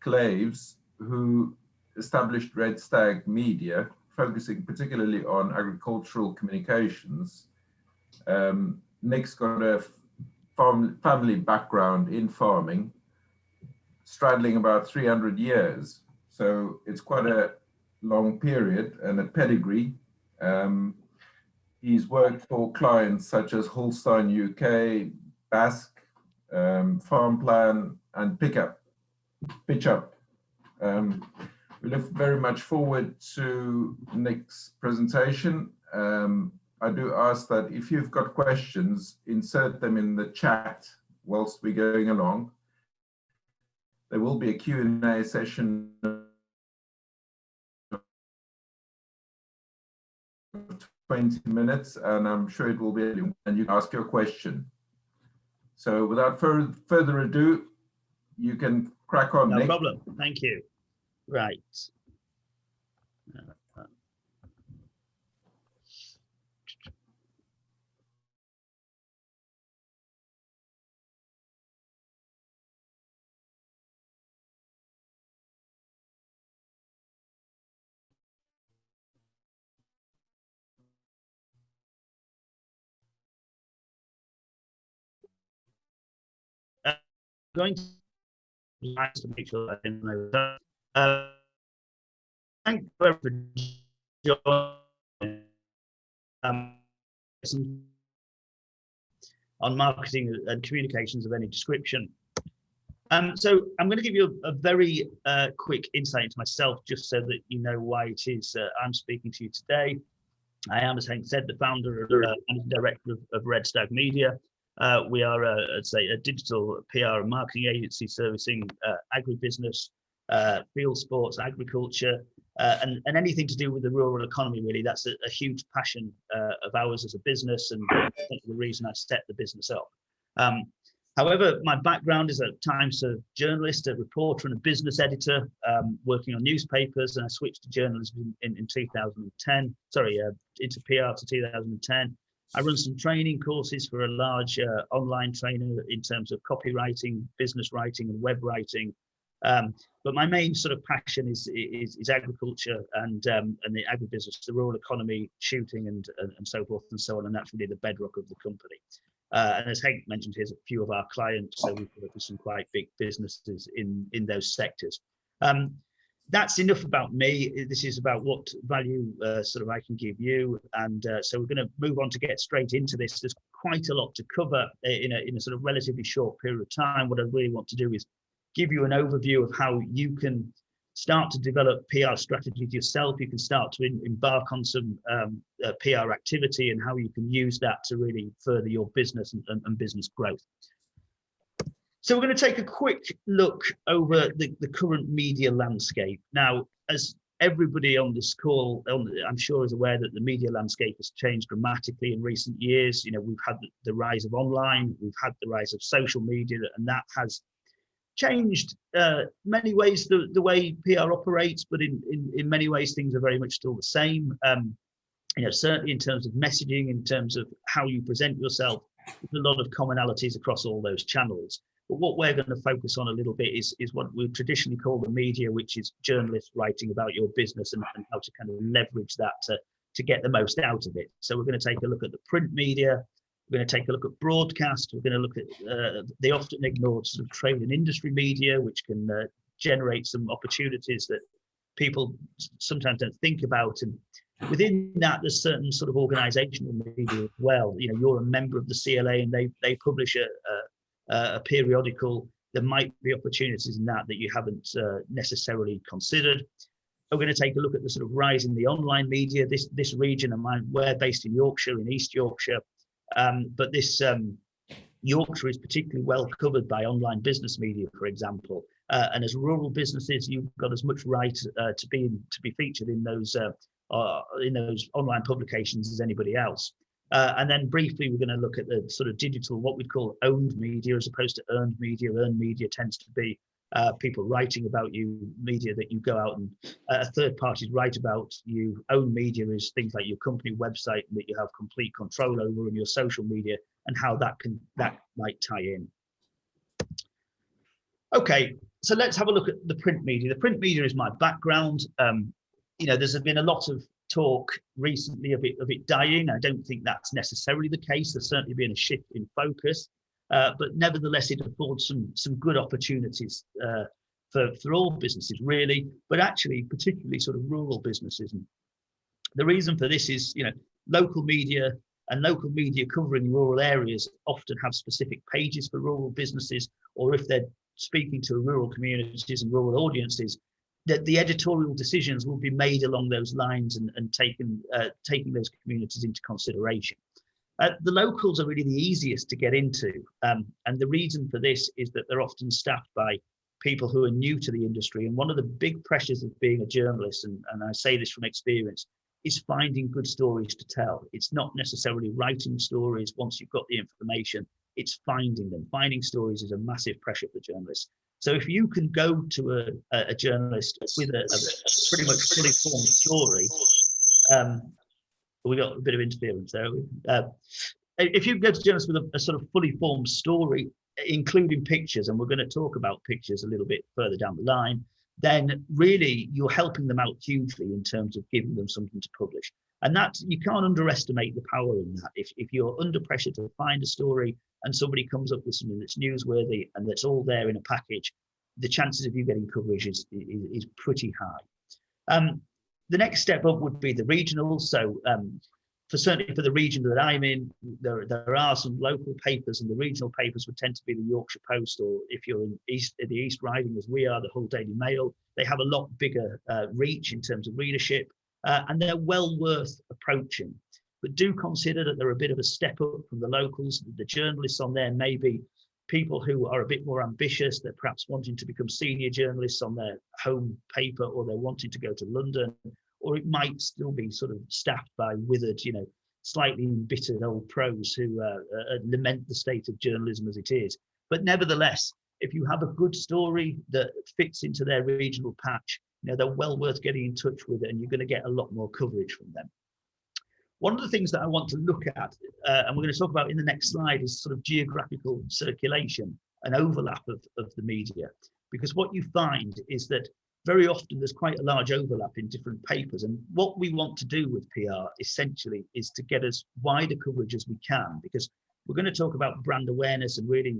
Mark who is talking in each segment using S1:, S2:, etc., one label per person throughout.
S1: Glaves, who established Red Stag Media, focusing particularly on agricultural communications. Nick's got a family background in farming, straddling about 300 years. So it's quite a long period and a pedigree. He's worked for clients such as Holstein UK, Basque, Farm Plan, and Pitch Up. We look very much forward to Nick's presentation. I do ask that if you've got questions, insert them in the chat whilst we're going along. There will be a Q&A session of 20 minutes, and I'm sure it will be, and you can ask your question. So without further ado, you can crack on,
S2: No
S1: Nick.
S2: problem. Thank you. Right. Going to make sure I didn't know that. Thank you for joining on marketing and communications of any description. So I'm going to give you a very quick insight into myself, just so that you know why it is I'm speaking to you today. I am, as Hank said, the founder and director of Red Stag Media. We are, I'd say, a digital PR and marketing agency servicing agribusiness, field sports, agriculture, and anything to do with the rural economy, really. That's a huge passion of ours as a business, and the reason I set the business up. However, my background is at times a journalist, a reporter, and a business editor, working on newspapers, and I switched to journalism in 2010, into PR to 2010. I run some training courses for a large online trainer in terms of copywriting, business writing, and web writing. But my main sort of passion is agriculture and the agribusiness, the rural economy, shooting, and so forth and so on. And that's really the bedrock of the company. And as Hank mentioned, here's a few of our clients. So we've worked with some quite big businesses in those sectors. That's enough about me. This is about what value sort of I can give you. And so we're going to move on to get straight into this. There's quite a lot to cover in a sort of relatively short period of time. What I really want to do is give you an overview of how you can start to develop PR strategies yourself. You can start to embark on some PR activity, and how you can use that to really further your business and business growth. So we're going to take a quick look over the current media landscape. Now, as everybody on this call, I'm sure, is aware that the media landscape has changed dramatically in recent years. You know, we've had the rise of online, we've had the rise of social media, and that has changed many ways the way PR operates, but in many ways things are very much still the same. You know, certainly in terms of messaging, in terms of how you present yourself, there's a lot of commonalities across all those channels. But what we're going to focus on a little bit is what we traditionally call the media, which is journalists writing about your business and how to kind of leverage that to get the most out of it. So we're going to take a look at the print media. We're going to take a look at broadcast. We're going to look at the often ignored sort of trade and industry media, which can generate some opportunities that people sometimes don't think about. And within that, there's certain sort of organizational media as well. You know, you're a member of the CLA, and they publish a periodical. There might be opportunities in that you haven't necessarily considered. We're going to take a look at the sort of rise in the online media. This region, and we're based in Yorkshire, in East Yorkshire. But this Yorkshire is particularly well covered by online business media, for example. And as rural businesses, you've got as much right to be featured in those online publications as anybody else. And then briefly, we're going to look at the sort of digital, what we'd call owned media, as opposed to earned media. Earned media tends to be people writing about you, media that you go out and third parties write about you. Owned media is things like your company website that you have complete control over, and your social media, and how that might tie in. Okay, So let's have a look at the print media. The print media is my background. There's been a lot of talk recently of it dying. I don't think that's necessarily the case. There's certainly been a shift in focus, but nevertheless, it affords some good opportunities for all businesses, really, but actually particularly sort of rural businesses. And the reason for this is, local media and local media covering rural areas often have specific pages for rural businesses, or if they're speaking to rural communities and rural audiences, that the editorial decisions will be made along those lines and taking those communities into consideration. The locals are really the easiest to get into, and the reason for this is that they're often staffed by people who are new to the industry. And one of the big pressures of being a journalist, and I say this from experience, is finding good stories to tell. It's not necessarily writing stories once you've got the information, it's finding them. Finding stories is a massive pressure for journalists. So if you can go to a journalist with a pretty much fully formed story, we got a bit of interference there. If you go to journalists with a sort of fully formed story, including pictures, and we're going to talk about pictures a little bit further down the line, then really you're helping them out hugely in terms of giving them something to publish. And that, you can't underestimate the power in that. If you're under pressure to find a story and somebody comes up with something that's newsworthy and that's all there in a package, the chances of you getting coverage is pretty high. The next step up would be the regionals. So certainly for the region that I'm in, there are some local papers, and the regional papers would tend to be the Yorkshire Post, or if you're in the East Riding as we are, the Hull Daily Mail. They have a lot bigger reach in terms of readership, and they're well worth approaching. But do consider that they're a bit of a step up from the locals. The journalists on there may be people who are a bit more ambitious. They're perhaps wanting to become senior journalists on their home paper, or they're wanting to go to London, or it might still be sort of staffed by withered, slightly embittered old pros who lament the state of journalism as it is. But nevertheless, if you have a good story that fits into their regional patch, they're well worth getting in touch with, and you're going to get a lot more coverage from them. One of the things that I want to look at, and we're going to talk about in the next slide, is sort of geographical circulation and overlap of the media. Because what you find is that very often there's quite a large overlap in different papers. And what we want to do with PR essentially is to get as wide a coverage as we can, because we're going to talk about brand awareness, and really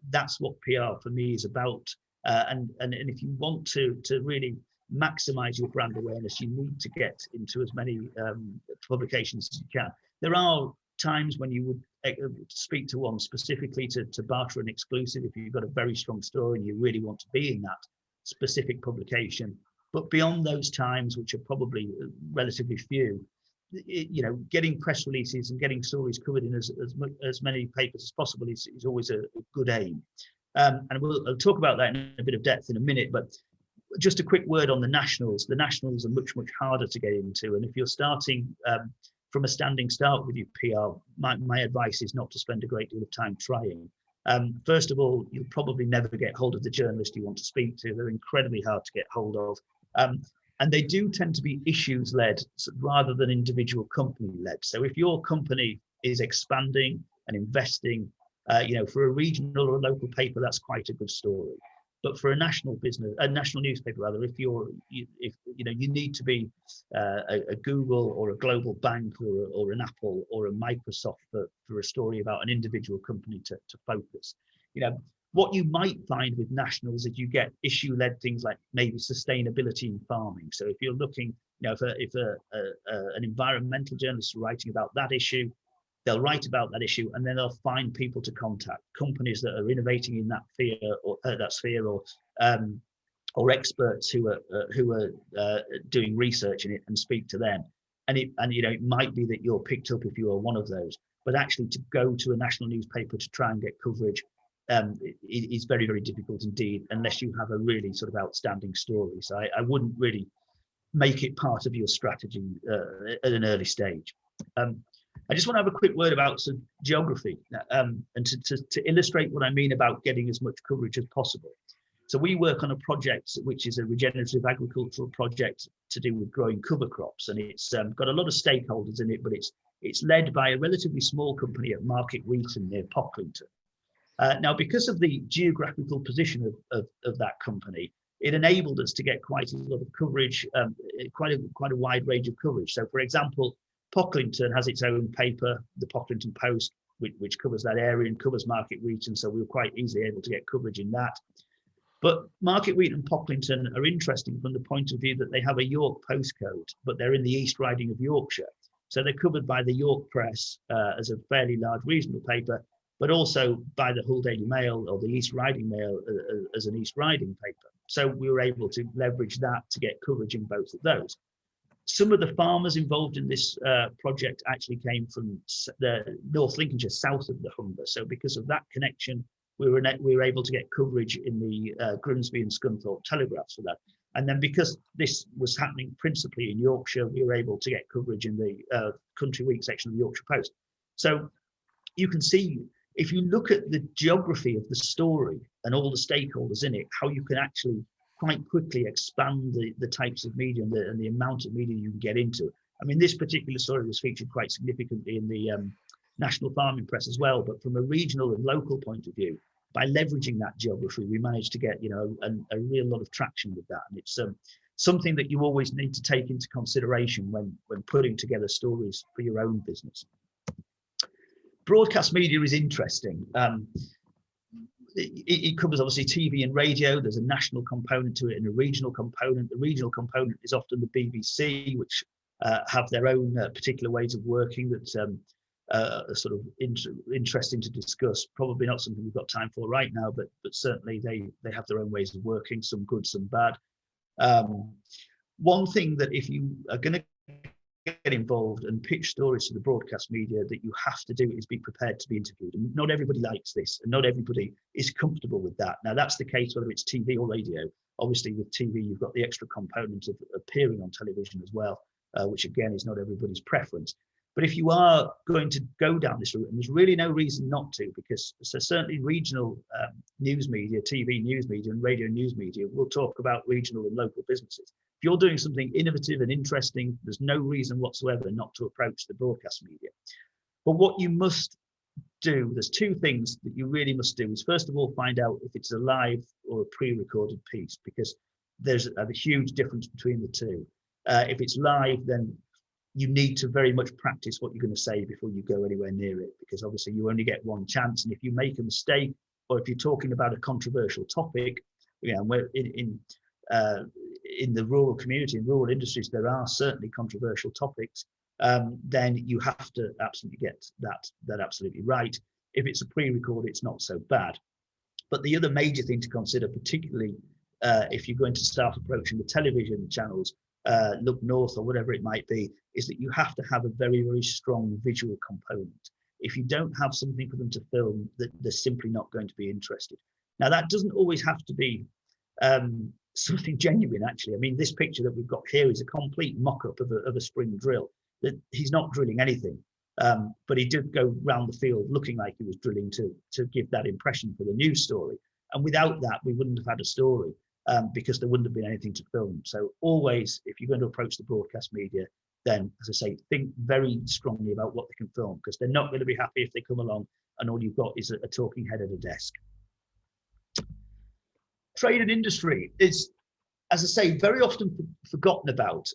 S2: that's what PR for me is about. And if you want to really maximize your brand awareness, you need to get into as many publications as you can. There are times when you would speak to one specifically to barter an exclusive if you've got a very strong story and you really want to be in that specific publication. But beyond those times, which are probably relatively few, getting press releases and getting stories covered in as many papers as possible is always a good aim. And I'll talk about that in a bit of depth in a minute, but just a quick word on the nationals. The nationals are much harder to get into, and if you're starting from a standing start with your PR, my advice is not to spend a great deal of time trying. First of all, you'll probably never get hold of the journalist you want to speak to. They're incredibly hard to get hold of, and they do tend to be issues led rather than individual company led. So if your company is expanding and investing, for a regional or a local paper, that's quite a good story. But for a national business, a national newspaper rather, if you need to be a Google or a global bank or an Apple or a Microsoft for a story about an individual company to focus. What you might find with nationals is you get issue-led things like maybe sustainability in farming. So if you're looking, if an environmental journalist is writing about that issue, they'll write about that issue, and then they'll find people to contact, companies that are innovating in that sphere, or experts who are doing research in it, and speak to them. And it might be that you're picked up if you are one of those, but actually to go to a national newspaper to try and get coverage is very, very difficult indeed, unless you have a really sort of outstanding story. So I wouldn't really make it part of your strategy at an early stage. I just want to have a quick word about some geography and to illustrate what I mean about getting as much coverage as possible. So we work on a project which is a regenerative agricultural project to do with growing cover crops, and it's got a lot of stakeholders in it, but it's led by a relatively small company at Market Wheaton near Pocklington. Now, because of the geographical position of that company, it enabled us to get quite a lot of coverage, quite a wide range of coverage. So, for example, Pocklington has its own paper, the Pocklington Post, which covers that area and covers Market Wheaton, so we were quite easily able to get coverage in that. But Market Wheaton and Pocklington are interesting from the point of view that they have a York postcode, but they're in the East Riding of Yorkshire. So they're covered by the York Press as a fairly large regional paper, but also by the Hull Daily Mail or the East Riding Mail as an East Riding paper. So we were able to leverage that to get coverage in both of those. Some of the farmers involved in this project actually came from the North Lincolnshire, south of the Humber. So because of that connection, we were able to get coverage in the Grimsby and Scunthorpe Telegraphs for that. And then because this was happening principally in Yorkshire, we were able to get coverage in the Country Week section of the Yorkshire Post. So you can see, if you look at the geography of the story and all the stakeholders in it, how you can actually quite quickly expand the types of media and the amount of media you can get into. I mean, this particular story was featured quite significantly in the National Farming Press as well, but from a regional and local point of view, by leveraging that geography, we managed to get, a real lot of traction with that. And it's something that you always need to take into consideration when putting together stories for your own business. Broadcast media is interesting. It covers obviously TV and radio. There's a national component to it and a regional component. The regional component is often the BBC, which have their own particular ways of working that are sort of interesting to discuss. Probably not something we've got time for right now, but certainly they have their own ways of working, some good, some bad. One thing that if you are going to get involved and pitch stories to the broadcast media, that you have to do is be prepared to be interviewed. And not everybody likes this, and not everybody is comfortable with that. Now, that's the case whether it's TV or radio. Obviously, with TV, you've got the extra component of appearing on television as well, which again is not everybody's preference. But if you are going to go down this route, and there's really no reason not to, because so certainly regional news media, TV news media and radio news media will talk about regional and local businesses. If you're doing something innovative and interesting, there's no reason whatsoever not to approach the broadcast media. But what you must do, there's two things that you really must do, is first of all, find out if it's a live or a pre-recorded piece, because there's a huge difference between the two. If it's live, then you need to very much practice what you're going to say before you go anywhere near it, because obviously you only get one chance. And if you make a mistake, or if you're talking about a controversial topic, where in the rural community, in rural industries, there are certainly controversial topics, then you have to absolutely get that absolutely right. If it's a pre-record, it's not so bad. But the other major thing to consider, particularly if you're going to start approaching the television channels, Look North or whatever it might be, is that you have to have a very, very strong visual component. If you don't have something for them to film, that they're simply not going to be interested. Now, that doesn't always have to be something genuine, actually. I mean, this picture that we've got here is a complete mock-up of a spring drill. That he's not drilling anything, but he did go round the field looking like he was drilling to give that impression for the news story. And without that, we wouldn't have had a story. Because there wouldn't have been anything to film. So always, if you're going to approach the broadcast media, then, as I say, think very strongly about what they can film, because they're not going to be happy if they come along and all you've got is a talking head at a desk. Trade and industry is, as I say, very often forgotten about.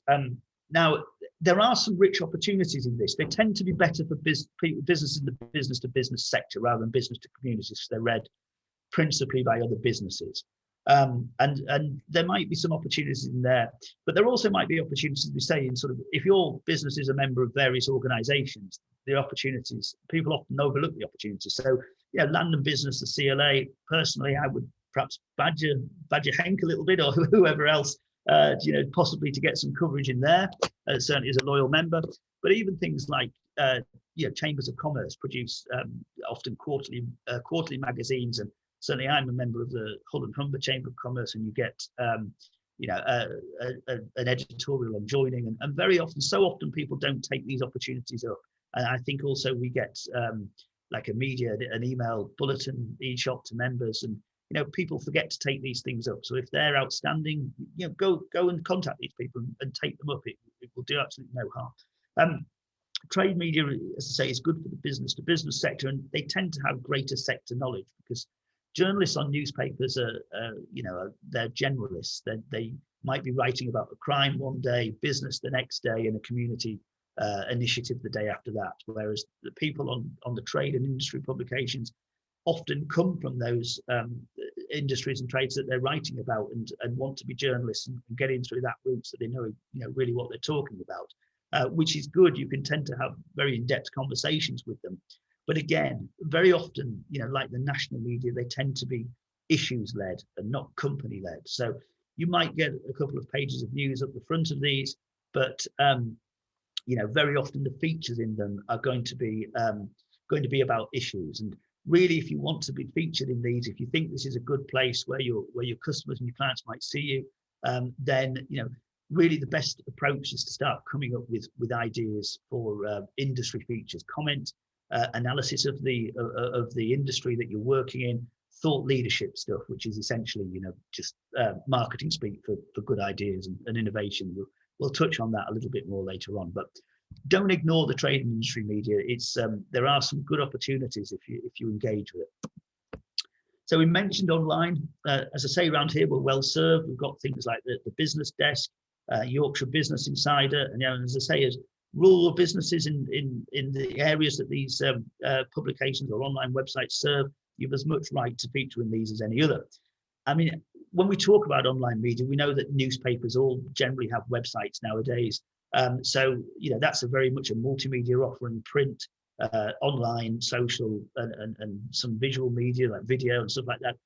S2: Now, there are some rich opportunities in this. They tend to be better for business in the business-to-business sector rather than business-to-communities, because they're read principally by other businesses. And there might be some opportunities in there, but there also might be opportunities, we say, in sort of, if your business is a member of various organizations, the opportunities, people often overlook the opportunities. So, land and business, the CLA, personally, I would perhaps badger Henk a little bit, or whoever else, possibly to get some coverage in there, certainly as a loyal member. But even things like, chambers of commerce produce often quarterly magazines, and certainly I'm a member of the Hull and Humber Chamber of Commerce, and you get, an editorial on joining, and very often, so often people don't take these opportunities up. And I think also we get like an email bulletin e-shot to members, and people forget to take these things up. So if they're outstanding, go and contact these people and take them up. It will do absolutely no harm. Trade media, as I say, is good for the business to business sector, and they tend to have greater sector knowledge because journalists on newspapers are they're generalists. They might be writing about a crime one day, business the next day, and a community initiative the day after that. Whereas the people on the trade and industry publications often come from those industries and trades that they're writing about, and want to be journalists and get in through that route, so they know really what they're talking about, which is good. You can tend to have very in-depth conversations with them. But again, very often, like the national media, they tend to be issues-led and not company-led. So you might get a couple of pages of news up the front of these, but very often the features in them are going to be about issues. And really, if you want to be featured in these, if you think this is a good place where your customers and your clients might see you, then really the best approach is to start coming up with ideas for industry features, comment, analysis of the industry that you're working in, thought leadership stuff, which is essentially just marketing speak for good ideas and innovation. We'll touch on that a little bit more later on, but don't ignore the trade and industry media. It's there are some good opportunities if you engage with it. So we mentioned online. As I say, around here we're well served. We've got things like the business desk, Yorkshire Business Insider, and as I say, as rural businesses in the areas that these publications or online websites serve, you have as much right to feature in these as any other. I mean, when we talk about online media, we know that newspapers all generally have websites nowadays. So that's a very much a multimedia offering: print, online, social, and some visual media like video and stuff like that.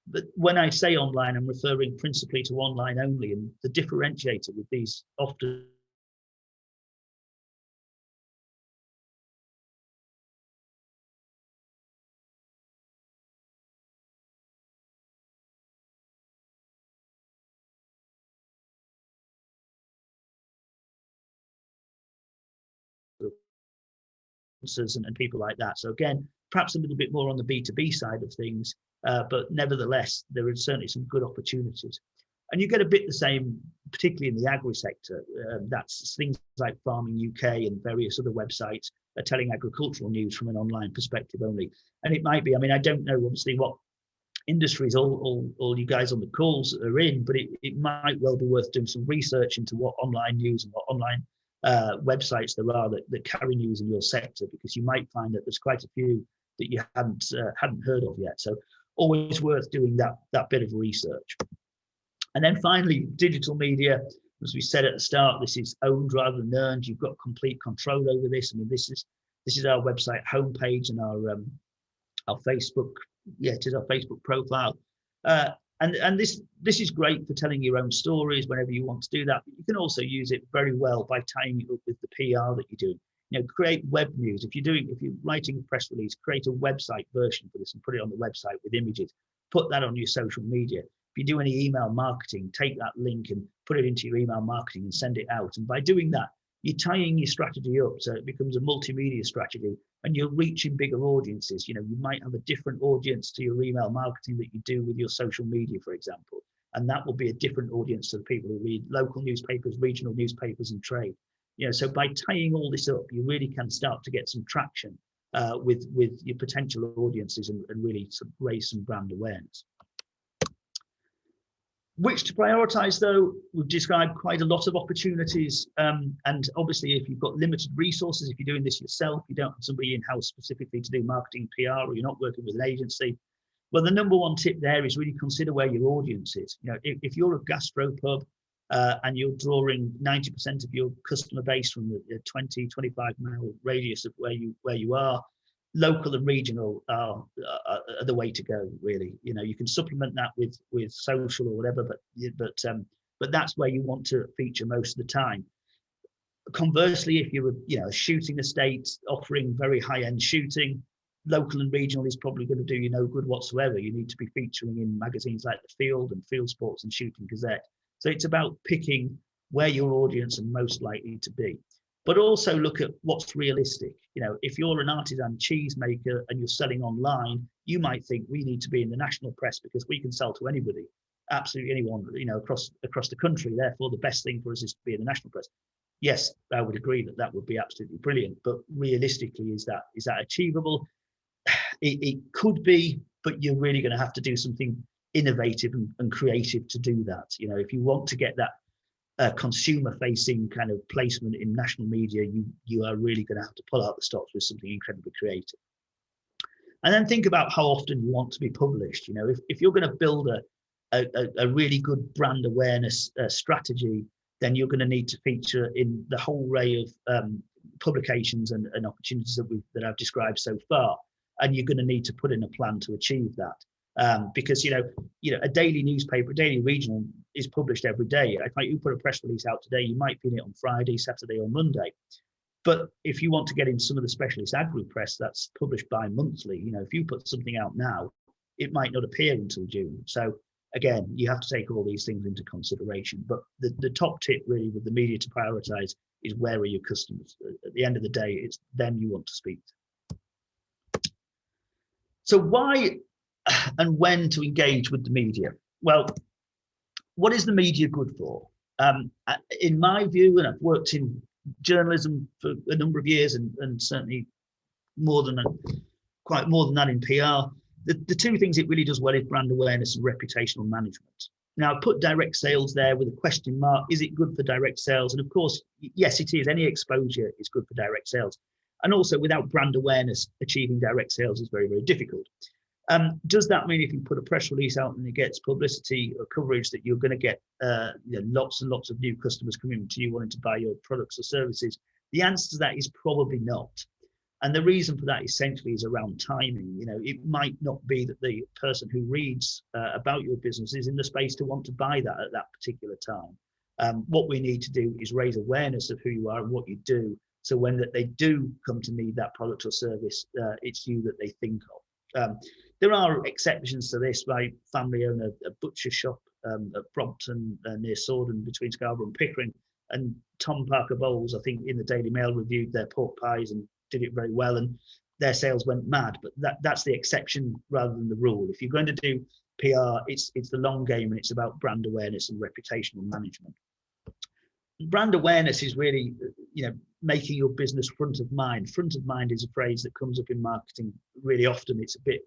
S2: But when I say online, I'm referring principally to online only, and the differentiator with these often and people like that. So again, perhaps a little bit more on the B2B side of things, but nevertheless, there are certainly some good opportunities. And you get a bit the same, particularly in the agri sector. That's things like Farming UK and various other websites are telling agricultural news from an online perspective only. And it might be, I mean, I don't know obviously what industries all you guys on the calls are in, but it might well be worth doing some research into what online news and what online websites there are that carry news in your sector, because you might find that there's quite a few that you hadn't heard of yet. So always worth doing that bit of research. And then finally, digital media, as we said at the start, this is owned rather than earned. You've got complete control over this. I mean, this is our website homepage and our Facebook. Yeah, it is our Facebook profile. And this is great for telling your own stories whenever you want to do that. But you can also use it very well by tying it up with the PR that you're doing. Create web news. If you're writing a press release, create a website version for this and put it on the website with images. Put that on your social media. If you do any email marketing, take that link and put it into your email marketing and send it out. And by doing that, you're tying your strategy up so it becomes a multimedia strategy, and you're reaching bigger audiences. You might have a different audience to your email marketing that you do with your social media, for example. And that will be a different audience to the people who read local newspapers, regional newspapers, and trade. So by tying all this up, you really can start to get some traction with your potential audiences and really raise some brand awareness. Which to prioritize, though, we've described quite a lot of opportunities. And obviously, if you've got limited resources, if you're doing this yourself, you don't have somebody in-house specifically to do marketing, PR, or you're not working with an agency, well, the number one tip there is really consider where your audience is. If you're a gastropub and you're drawing 90% of your customer base from the 20, 25-mile radius of where you are, local and regional are the way to go, really. You can supplement that with social or whatever, but that's where you want to feature most of the time. Conversely, if you're a shooting estate offering very high-end shooting, local and regional is probably going to do you no good whatsoever. You need to be featuring in magazines like The Field and Field Sports and Shooting Gazette. So it's about picking where your audience are most likely to be. But also look at what's realistic. If you're an artisan cheesemaker and you're selling online, you might think we need to be in the national press because we can sell to anybody, absolutely anyone, across the country. Therefore, the best thing for us is to be in the national press. Yes, I would agree that that would be absolutely brilliant, but realistically, is that achievable? It could be, but you're really going to have to do something innovative and creative to do that. You know, if you want to get that consumer-facing kind of placement in national media, you are really going to have to pull out the stops with something incredibly creative. And then think about how often you want to be published. You know, if you're going to build a really good brand awareness strategy, then you're going to need to feature in the whole array of publications and opportunities that I've described so far. And you're going to need to put in a plan to achieve that. Because you know a daily newspaper, a daily regional is published every day. If you put a press release out today, you might be in it on Friday, Saturday, or Monday. But if you want to get in some of the specialist agri press that's published bi-monthly, you know, if you put something out now, it might not appear until June. So again, you have to take all these things into consideration. But the top tip really with the media to prioritize is, where are your customers? At the end of the day, it's them you want to speak to. So why and when to engage with the media? Well, what is the media good for? In my view, and I've worked in journalism for a number of years, and certainly quite more than that in PR, the two things it really does well is brand awareness and reputational management. Now, I put direct sales there with a question mark. Is it good for direct sales? And of course, yes, it is. Any exposure is good for direct sales. And also, without brand awareness, achieving direct sales is very, very difficult. Does that mean if you put a press release out and it gets publicity or coverage that you're going to get lots and lots of new customers coming to you wanting to buy your products or services? The answer to that is probably not. And the reason for that essentially is around timing. You know, it might not be that the person who reads about your business is in the space to want to buy that at that particular time. What we need to do is raise awareness of who you are and what you do. So when they do come to need that product or service, it's you that they think of. There are exceptions to this. My family own a butcher shop at Brompton near Swordon, between Scarborough and Pickering. And Tom Parker Bowles, I think, in the Daily Mail reviewed their pork pies and did it very well, and their sales went mad. But that's the exception rather than the rule. If you're going to do PR, it's the long game, and it's about brand awareness and reputational management. Brand awareness is really, making your business front of mind. Front of mind is a phrase that comes up in marketing really often. It's a bit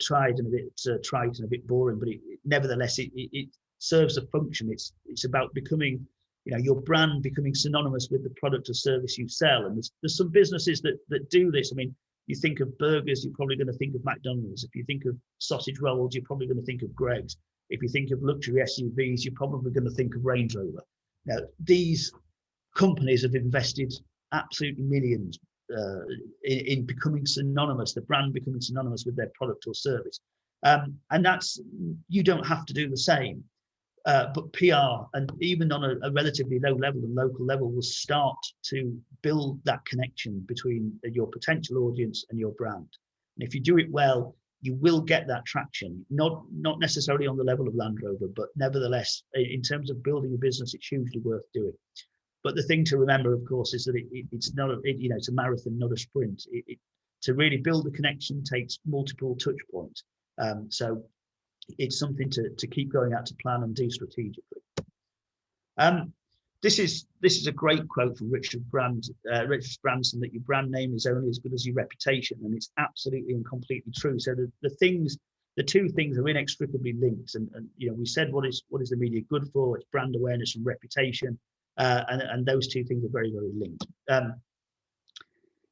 S2: tried and a bit trite and a bit boring, but nevertheless it serves a function. It's about becoming, your brand becoming synonymous with the product or service you sell. And there's some businesses that do this. I mean, you think of burgers, you're probably going to think of McDonald's. If you think of sausage rolls, you're probably going to think of Greggs. If you think of luxury SUVs, you're probably going to think of Range Rover. Now, these companies have invested absolutely millions in becoming synonymous, the brand becoming synonymous with their product or service. And you don't have to do the same. But PR, and even on a relatively low level and local level, will start to build that connection between your potential audience and your brand. And if you do it well, you will get that traction, not necessarily on the level of Land Rover, but nevertheless, in terms of building a business, it's hugely worth doing. But the thing to remember, of course, is that it's not it's a marathon, not a sprint. To really build a connection takes multiple touch points. So it's something to keep going out to plan and do strategically. This is a great quote from Richard Branson, that your brand name is only as good as your reputation, and it's absolutely and completely true. So the two things are inextricably linked, and we said what is the media good for? It's brand awareness and reputation, and those two things are very, very linked.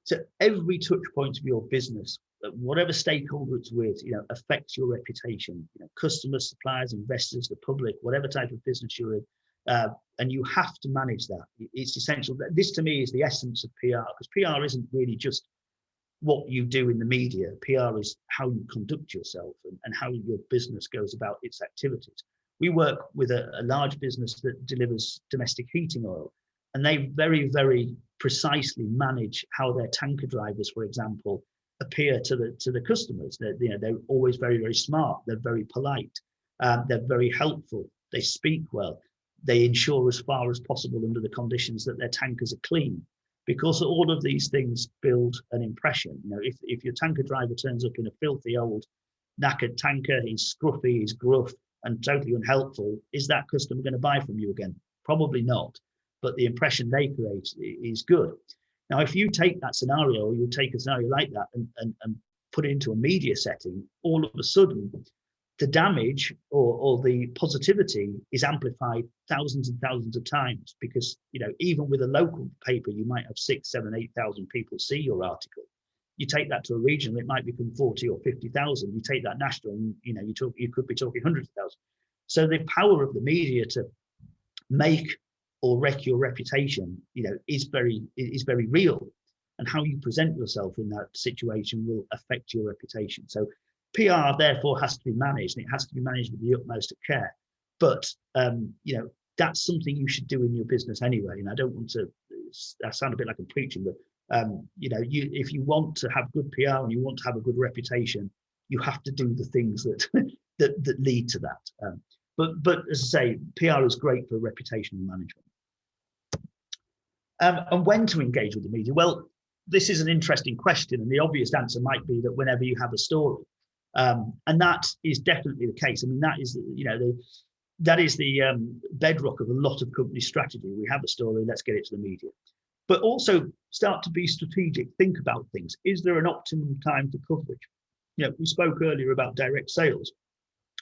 S2: So every touch point of your business, whatever stakeholder it's with, affects your reputation. Customers, suppliers, investors, the public, whatever type of business you're in, and you have to manage that. It's essential. This to me is the essence of PR, because PR isn't really just what you do in the media. PR is how you conduct yourself and how your business goes about its activities. We work with a large business that delivers domestic heating oil, and they very, very precisely manage how their tanker drivers, for example, appear to the customers. They're always very, very smart. They're very polite. They're very helpful. They speak well. They ensure as far as possible under the conditions that their tankers are clean, because all of these things build an impression. If your tanker driver turns up in a filthy old knackered tanker, he's scruffy, he's gruff and totally unhelpful, is that customer going to buy from you again? Probably not. but the impression they create is good. Now, if you take that scenario, or you take a scenario like that and put it into a media setting, all of a sudden, the damage or the positivity is amplified thousands and thousands of times, because, you know, even with a local paper, you might have 6, 7, 8,000 people see your article. You take that to a regional, it might become 40 or 50,000. You take that national, and, you know, you could be talking hundreds of thousands. So the power of the media to make or wreck your reputation, you know, is very real, and how you present yourself in that situation will affect your reputation. So PR therefore has to be managed, and it has to be managed with the utmost of care. But you know, that's something you should do in your business anyway. And I don't want to, I sound a bit like I'm preaching, but you know, if you want to have good PR and you want to have a good reputation, you have to do the things that that lead to that. But as I say, PR is great for reputation management. And when to engage with the media? Well, this is an interesting question, and the obvious answer might be that whenever you have a story, and that is definitely the case. I mean, that is, you know, that is the bedrock of a lot of company strategy. We have a story, let's get it to the media. But also start to be strategic, think about things. Is there an optimum time for coverage? You know, we spoke earlier about direct sales.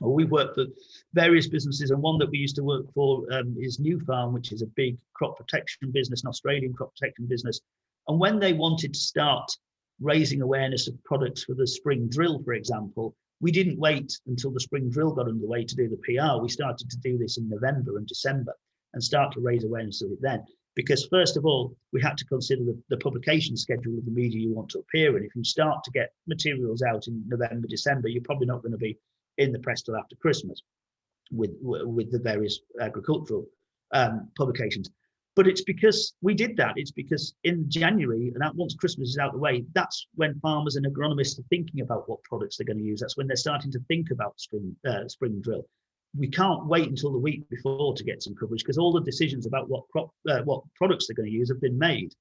S2: Well, we work for various businesses, and one that we used to work for is New Farm, which is a big crop protection business, an Australian crop protection business. And when they wanted to start raising awareness of products for the spring drill, for example, we didn't wait until the spring drill got underway to do the PR. We started to do this in November and December and start to raise awareness of it then. Because first of all, we had to consider the publication schedule of the media you want to appear in. If you start to get materials out in November, December, you're probably not going to be in the press till after Christmas with the various agricultural publications. But it's because we did that. It's because in January, and once Christmas is out of the way, that's when farmers and agronomists are thinking about what products they're going to use. That's when they're starting to think about spring drill. We can't wait until the week before to get some coverage, because all the decisions about what products they're going to use have been made.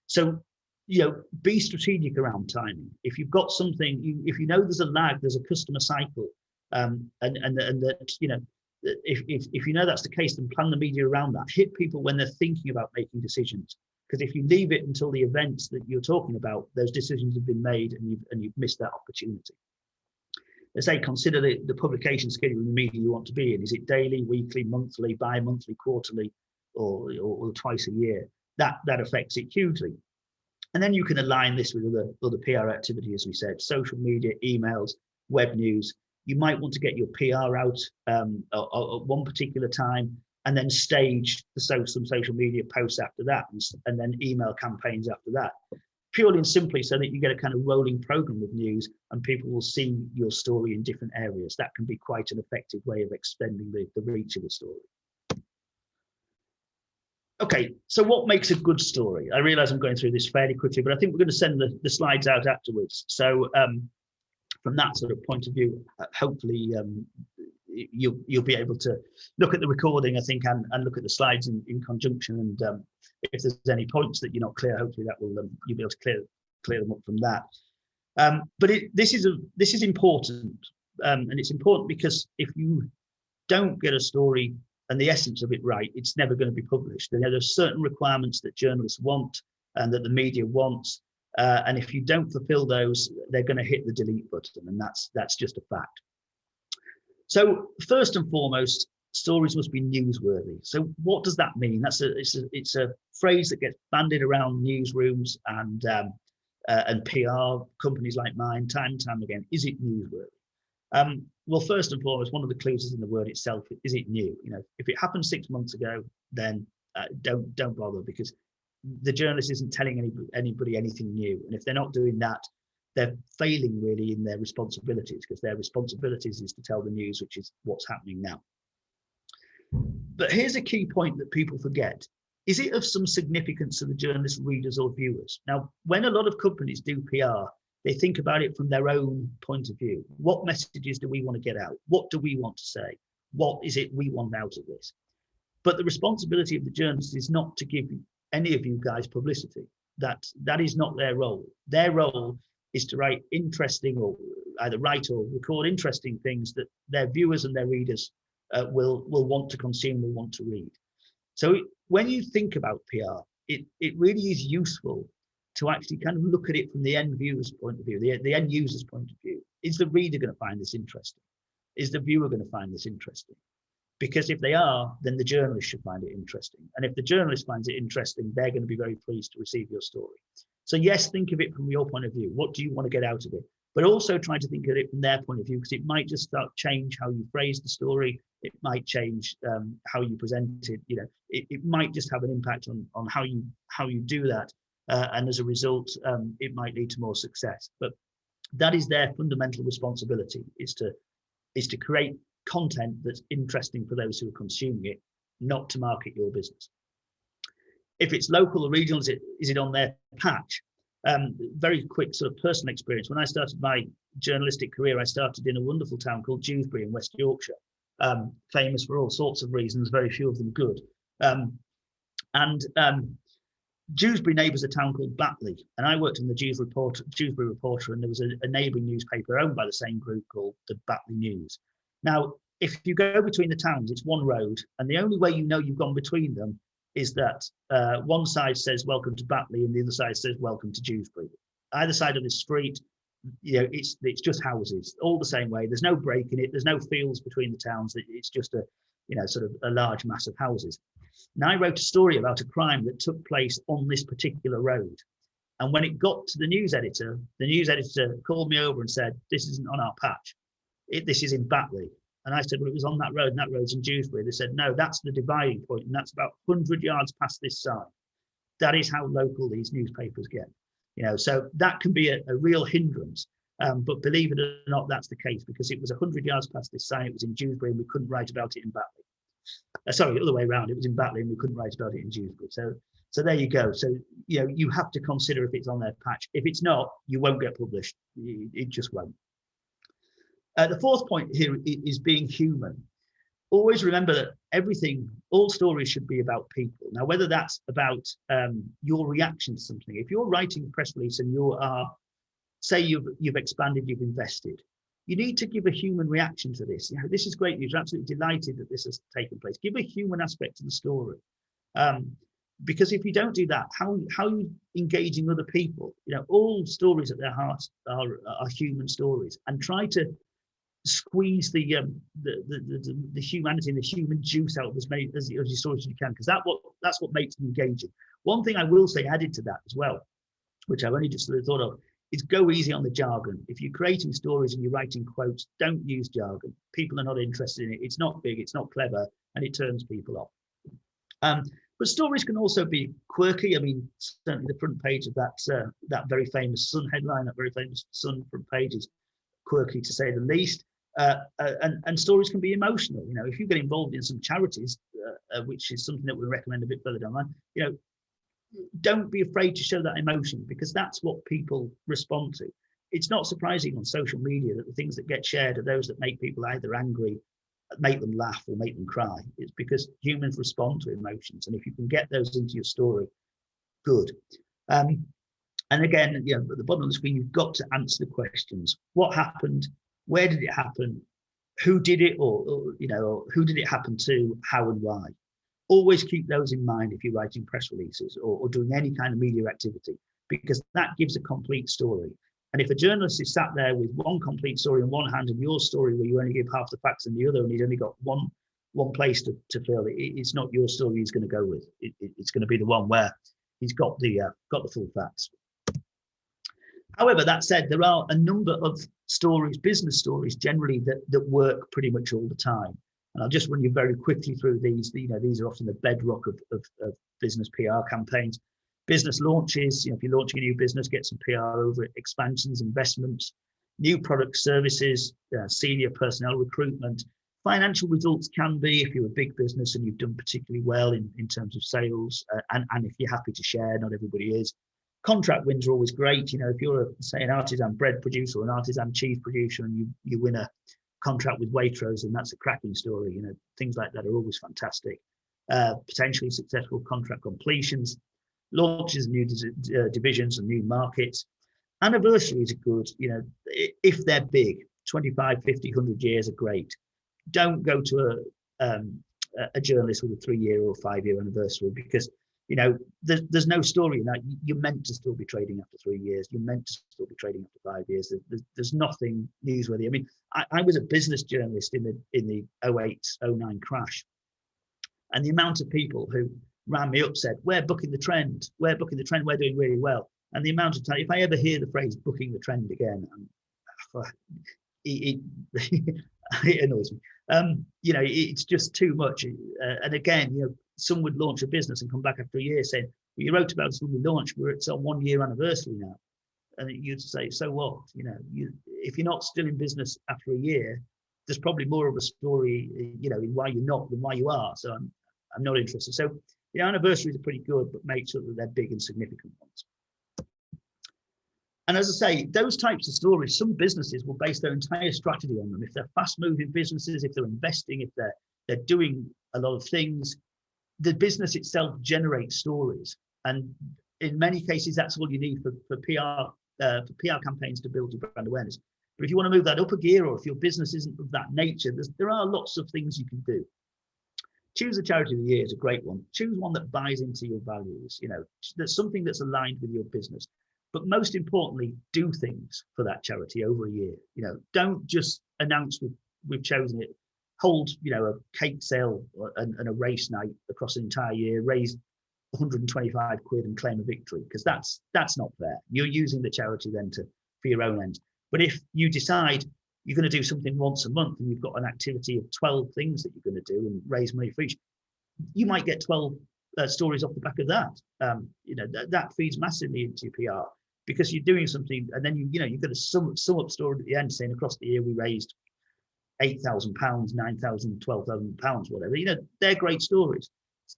S2: So, you know, be strategic around timing. If you've got something, if you know there's a lag, there's a customer cycle, and that, you know, if you know that's the case, then plan the media around that. Hit people when they're thinking about making decisions. Because if you leave it until the events that you're talking about, those decisions have been made, and you've missed that opportunity. Let's say consider the publication schedule in the media you want to be in. Is it daily, weekly, monthly, bi-monthly, quarterly, or twice a year? That affects it hugely. And then you can align this with other PR activity, as we said, social media, emails, web news. You might want to get your PR out at one particular time, and then stage some social media posts after that, and then email campaigns after that. Purely and simply so that you get a kind of rolling program of news, and people will see your story in different areas. That can be quite an effective way of extending the reach of the story. Okay, so what makes a good story? I realize I'm going through this fairly quickly, but I think we're going to send the slides out afterwards. So from that sort of point of view, hopefully you'll be able to look at the recording, I think, and look at the slides in conjunction. And if there's any points that you're not clear, hopefully that will you'll be able to clear them up from that. But this is important, and it's important because if you don't get a story and the essence of it right, it's never going to be published. And there's certain requirements that journalists want and that the media wants. And if you don't fulfill those, they're going to hit the delete button, and that's just a fact. So first and foremost, stories must be newsworthy. So what does that mean? It's a phrase that gets bandied around newsrooms and PR companies like mine time and time again. Is it newsworthy? Well, first and foremost, one of the clues is in the word itself. Is it new? You know, if it happened 6 months ago, then don't bother, because the journalist isn't telling anybody anything new. And if they're not doing that, they're failing really in their responsibilities, because their responsibilities is to tell the news, which is what's happening now. But here's a key point that people forget. Is it of some significance to the journalist, readers, or viewers? Now, when a lot of companies do PR, they think about it from their own point of view. What messages do we want to get out? What do we want to say? What is it we want out of this? But the responsibility of the journalist is not to give any of you guys publicity. That is not their role. Their role is to write interesting, or either write or record interesting things that their viewers and their readers will want to consume, will want to read. So when you think about PR, it really is useful to actually kind of look at it from the end viewer's point of view, the end user's point of view. Is the reader going to find this interesting? Is the viewer going to find this interesting? Because if they are, then the journalist should find it interesting. And if the journalist finds it interesting, they're going to be very pleased to receive your story. So yes, think of it from your point of view. What do you want to get out of it? But also try to think of it from their point of view, because it might just start change how you phrase the story. It might change how you present it. You know, it might just have an impact on how you do that. And as a result, it might lead to more success. But that is their fundamental responsibility, is to create content that's interesting for those who are consuming it, not to market your business. If it's local or regional, is it on their patch? Very quick sort of personal experience. When I started my journalistic career, I started in a wonderful town called Dewsbury in West Yorkshire, famous for all sorts of reasons, very few of them good. Dewsbury neighbours a town called Batley, and I worked in the Dewsbury Reporter, and there was a neighbouring newspaper owned by the same group called the Batley News. Now, if you go between the towns, it's one road, and the only way you know you've gone between them is that one side says welcome to Batley and the other side says welcome to Dewsbury. Either side of the street, you know, it's just houses, all the same way. There's no break in it. There's no fields between the towns. It's just sort of a large mass of houses. Now, I wrote a story about a crime that took place on this particular road. And when it got to the news editor called me over and said, "This isn't on our patch. This is in Batley." And I said, "Well, it was on that road, and that road's in Dewsbury." They said, "No, that's the dividing point, and that's about 100 yards past this sign." That is how local these newspapers get. You know, so that can be a real hindrance. But believe it or not, that's the case, because it was 100 yards past this sign. It was in Dewsbury, and we couldn't write about it in Batley. Sorry, the other way around. It was in Batley, and we couldn't write about it in Dewsbury. So there you go. So, you know, you have to consider if it's on their patch. If it's not, you won't get published. It just won't. The fourth point here is being human. Always remember that all stories should be about people. Now, whether that's about your reaction to something, if you're writing a press release and say you've expanded, you've invested, you need to give a human reaction to this. You know, this is great news. You're absolutely delighted that this has taken place. Give a human aspect to the story. Because if you don't do that, how are you engaging other people? You know, all stories at their heart are human stories, and try to squeeze the humanity and the human juice out of as many as your stories as you can, because that's what makes them engaging. One thing I will say added to that as well, which I've only just sort of thought of, is go easy on the jargon. If you're creating stories and you're writing quotes, don't use jargon. People are not interested in it. It's not big, it's not clever, and it turns people off. But stories can also be quirky. I mean, certainly the front page of that very famous Sun headline, that very famous Sun front page is quirky to say the least. And stories can be emotional. You know, if you get involved in some charities, which is something that we recommend a bit further down the line, you know, don't be afraid to show that emotion, because that's what people respond to. It's not surprising on social media that the things that get shared are those that make people either angry, make them laugh, or make them cry. It's because humans respond to emotions, and if you can get those into your story, good. And again, you know, at the bottom of the screen, you've got to answer the questions: what happened, where did it happen, who did it, or who did it happen to, how and why. Always keep those in mind if you're writing press releases or doing any kind of media activity, because that gives a complete story. And if a journalist is sat there with one complete story in one hand and your story where you only give half the facts in the other, and he's only got one place to fill, it's not your story he's going to go with. It's going to be the one where he's got the full facts. However, that said, there are a number of stories, business stories generally, that work pretty much all the time. And I'll just run you very quickly through these. You know, these are often the bedrock of business PR campaigns. Business launches, you know, if you're launching a new business, get some PR over it. Expansions, investments, new product services, senior personnel recruitment. Financial results can be, if you're a big business and you've done particularly well in terms of sales, and if you're happy to share, not everybody is. Contract wins are always great. You know, if you're, say, an artisan bread producer or an artisan cheese producer, and you win a contract with Waitrose, and that's a cracking story. You know, things like that are always fantastic. Potentially successful contract completions, launches new divisions and new markets. Anniversaries are good. You know, if they're big, 25, 50, 100 years are great. Don't go to a journalist with a 3-year or 5-year anniversary, because there's no story in that. You're meant to still be trading after 3 years. You're meant to still be trading after 5 years. There's nothing newsworthy. I mean, I was a business journalist in the 08-09 crash, and the amount of people who ran me up said, "We're booking the trend. We're booking the trend. We're doing really well." And the amount of time, if I ever hear the phrase "booking the trend" again, it annoys me. It's just too much. And again, some would launch a business and come back after a year saying, "Well, you wrote about us when we launched. It's our 1-year anniversary now." And you'd say, "So what?" If you're not still in business after a year, there's probably more of a story, in why you're not than why you are. So I'm not interested. So anniversaries are pretty good, but make sure that they're big and significant ones. And as I say, those types of stories, some businesses will base their entire strategy on them. If they're fast-moving businesses, if they're investing, if they're doing a lot of things, the business itself generates stories. And in many cases, that's all you need for PR campaigns to build your brand awareness. But if you want to move that up a gear, or if your business isn't of that nature, there are lots of things you can do. Choose a charity of the year is a great one. Choose one that buys into your values. There's something that's aligned with your business. But most importantly, do things for that charity over a year. Don't just announce we've chosen it. Hold, a cake sale and a race night across an entire year, raise 125 quid and claim a victory, because that's not fair. You're using the charity then for your own ends. But if you decide you're going to do something once a month and you've got an activity of 12 things that you're going to do and raise money for each, you might get 12 stories off the back of that. That feeds massively into your PR, because you're doing something, and then you've got a sum up story at the end saying across the year we raised £8,000, £9,000, £12,000, whatever. They're great stories.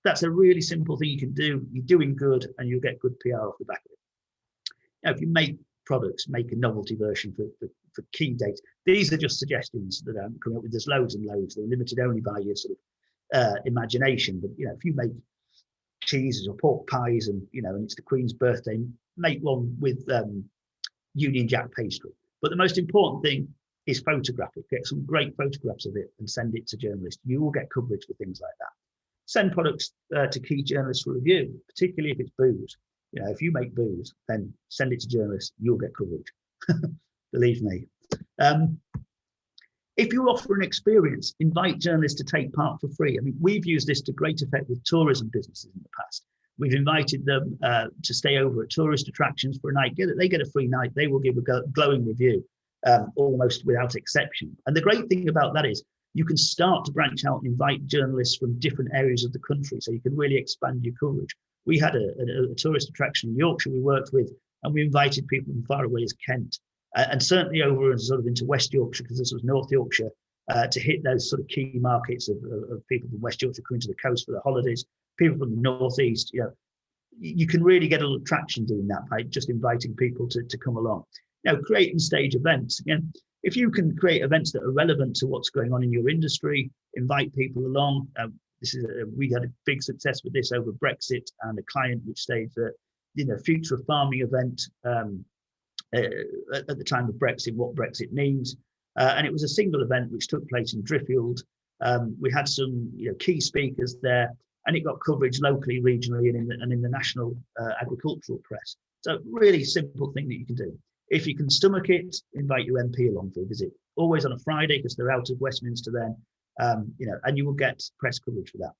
S2: That's a really simple thing you can do. You're doing good, and you'll get good PR off the back of it. If you make products, make a novelty version for key dates. These are just suggestions that I'm coming up with. There's loads and loads. They're limited only by your sort of imagination. But if you make cheeses or pork pies, and and it's the Queen's birthday, make one with Union Jack pastry. But the most important thing is photograph it. Get some great photographs of it and send it to journalists. You will get coverage for things like that. Send products to key journalists for review, particularly if it's booze. If you make booze, then send it to journalists. You'll get coverage. Believe me. If you offer an experience, invite journalists to take part for free. I mean, we've used this to great effect with tourism businesses in the past. We've invited them to stay over at tourist attractions for a night. They get a free night. They will give a glowing review, almost without exception. And the great thing about that is you can start to branch out and invite journalists from different areas of the country, so you can really expand your coverage. We had a tourist attraction in Yorkshire we worked with, and we invited people from far away as Kent, and certainly over and sort of into West Yorkshire, because this was North Yorkshire, to hit those sort of key markets of people from West Yorkshire coming to the coast for the holidays, people from the Northeast. You can really get a little traction doing that by just inviting people to come along. Create and stage events. Again, if you can create events that are relevant to what's going on in your industry, invite people along. We had a big success with this over Brexit, and a client which staged a future of farming event at the time of Brexit, what Brexit means, and it was a single event which took place in Driffield. We had some key speakers there, and it got coverage locally, regionally, and in the national agricultural press. So really simple thing that you can do. If you can stomach it, invite your MP along for a visit. Always on a Friday, because they're out of Westminster then. And you will get press coverage for that.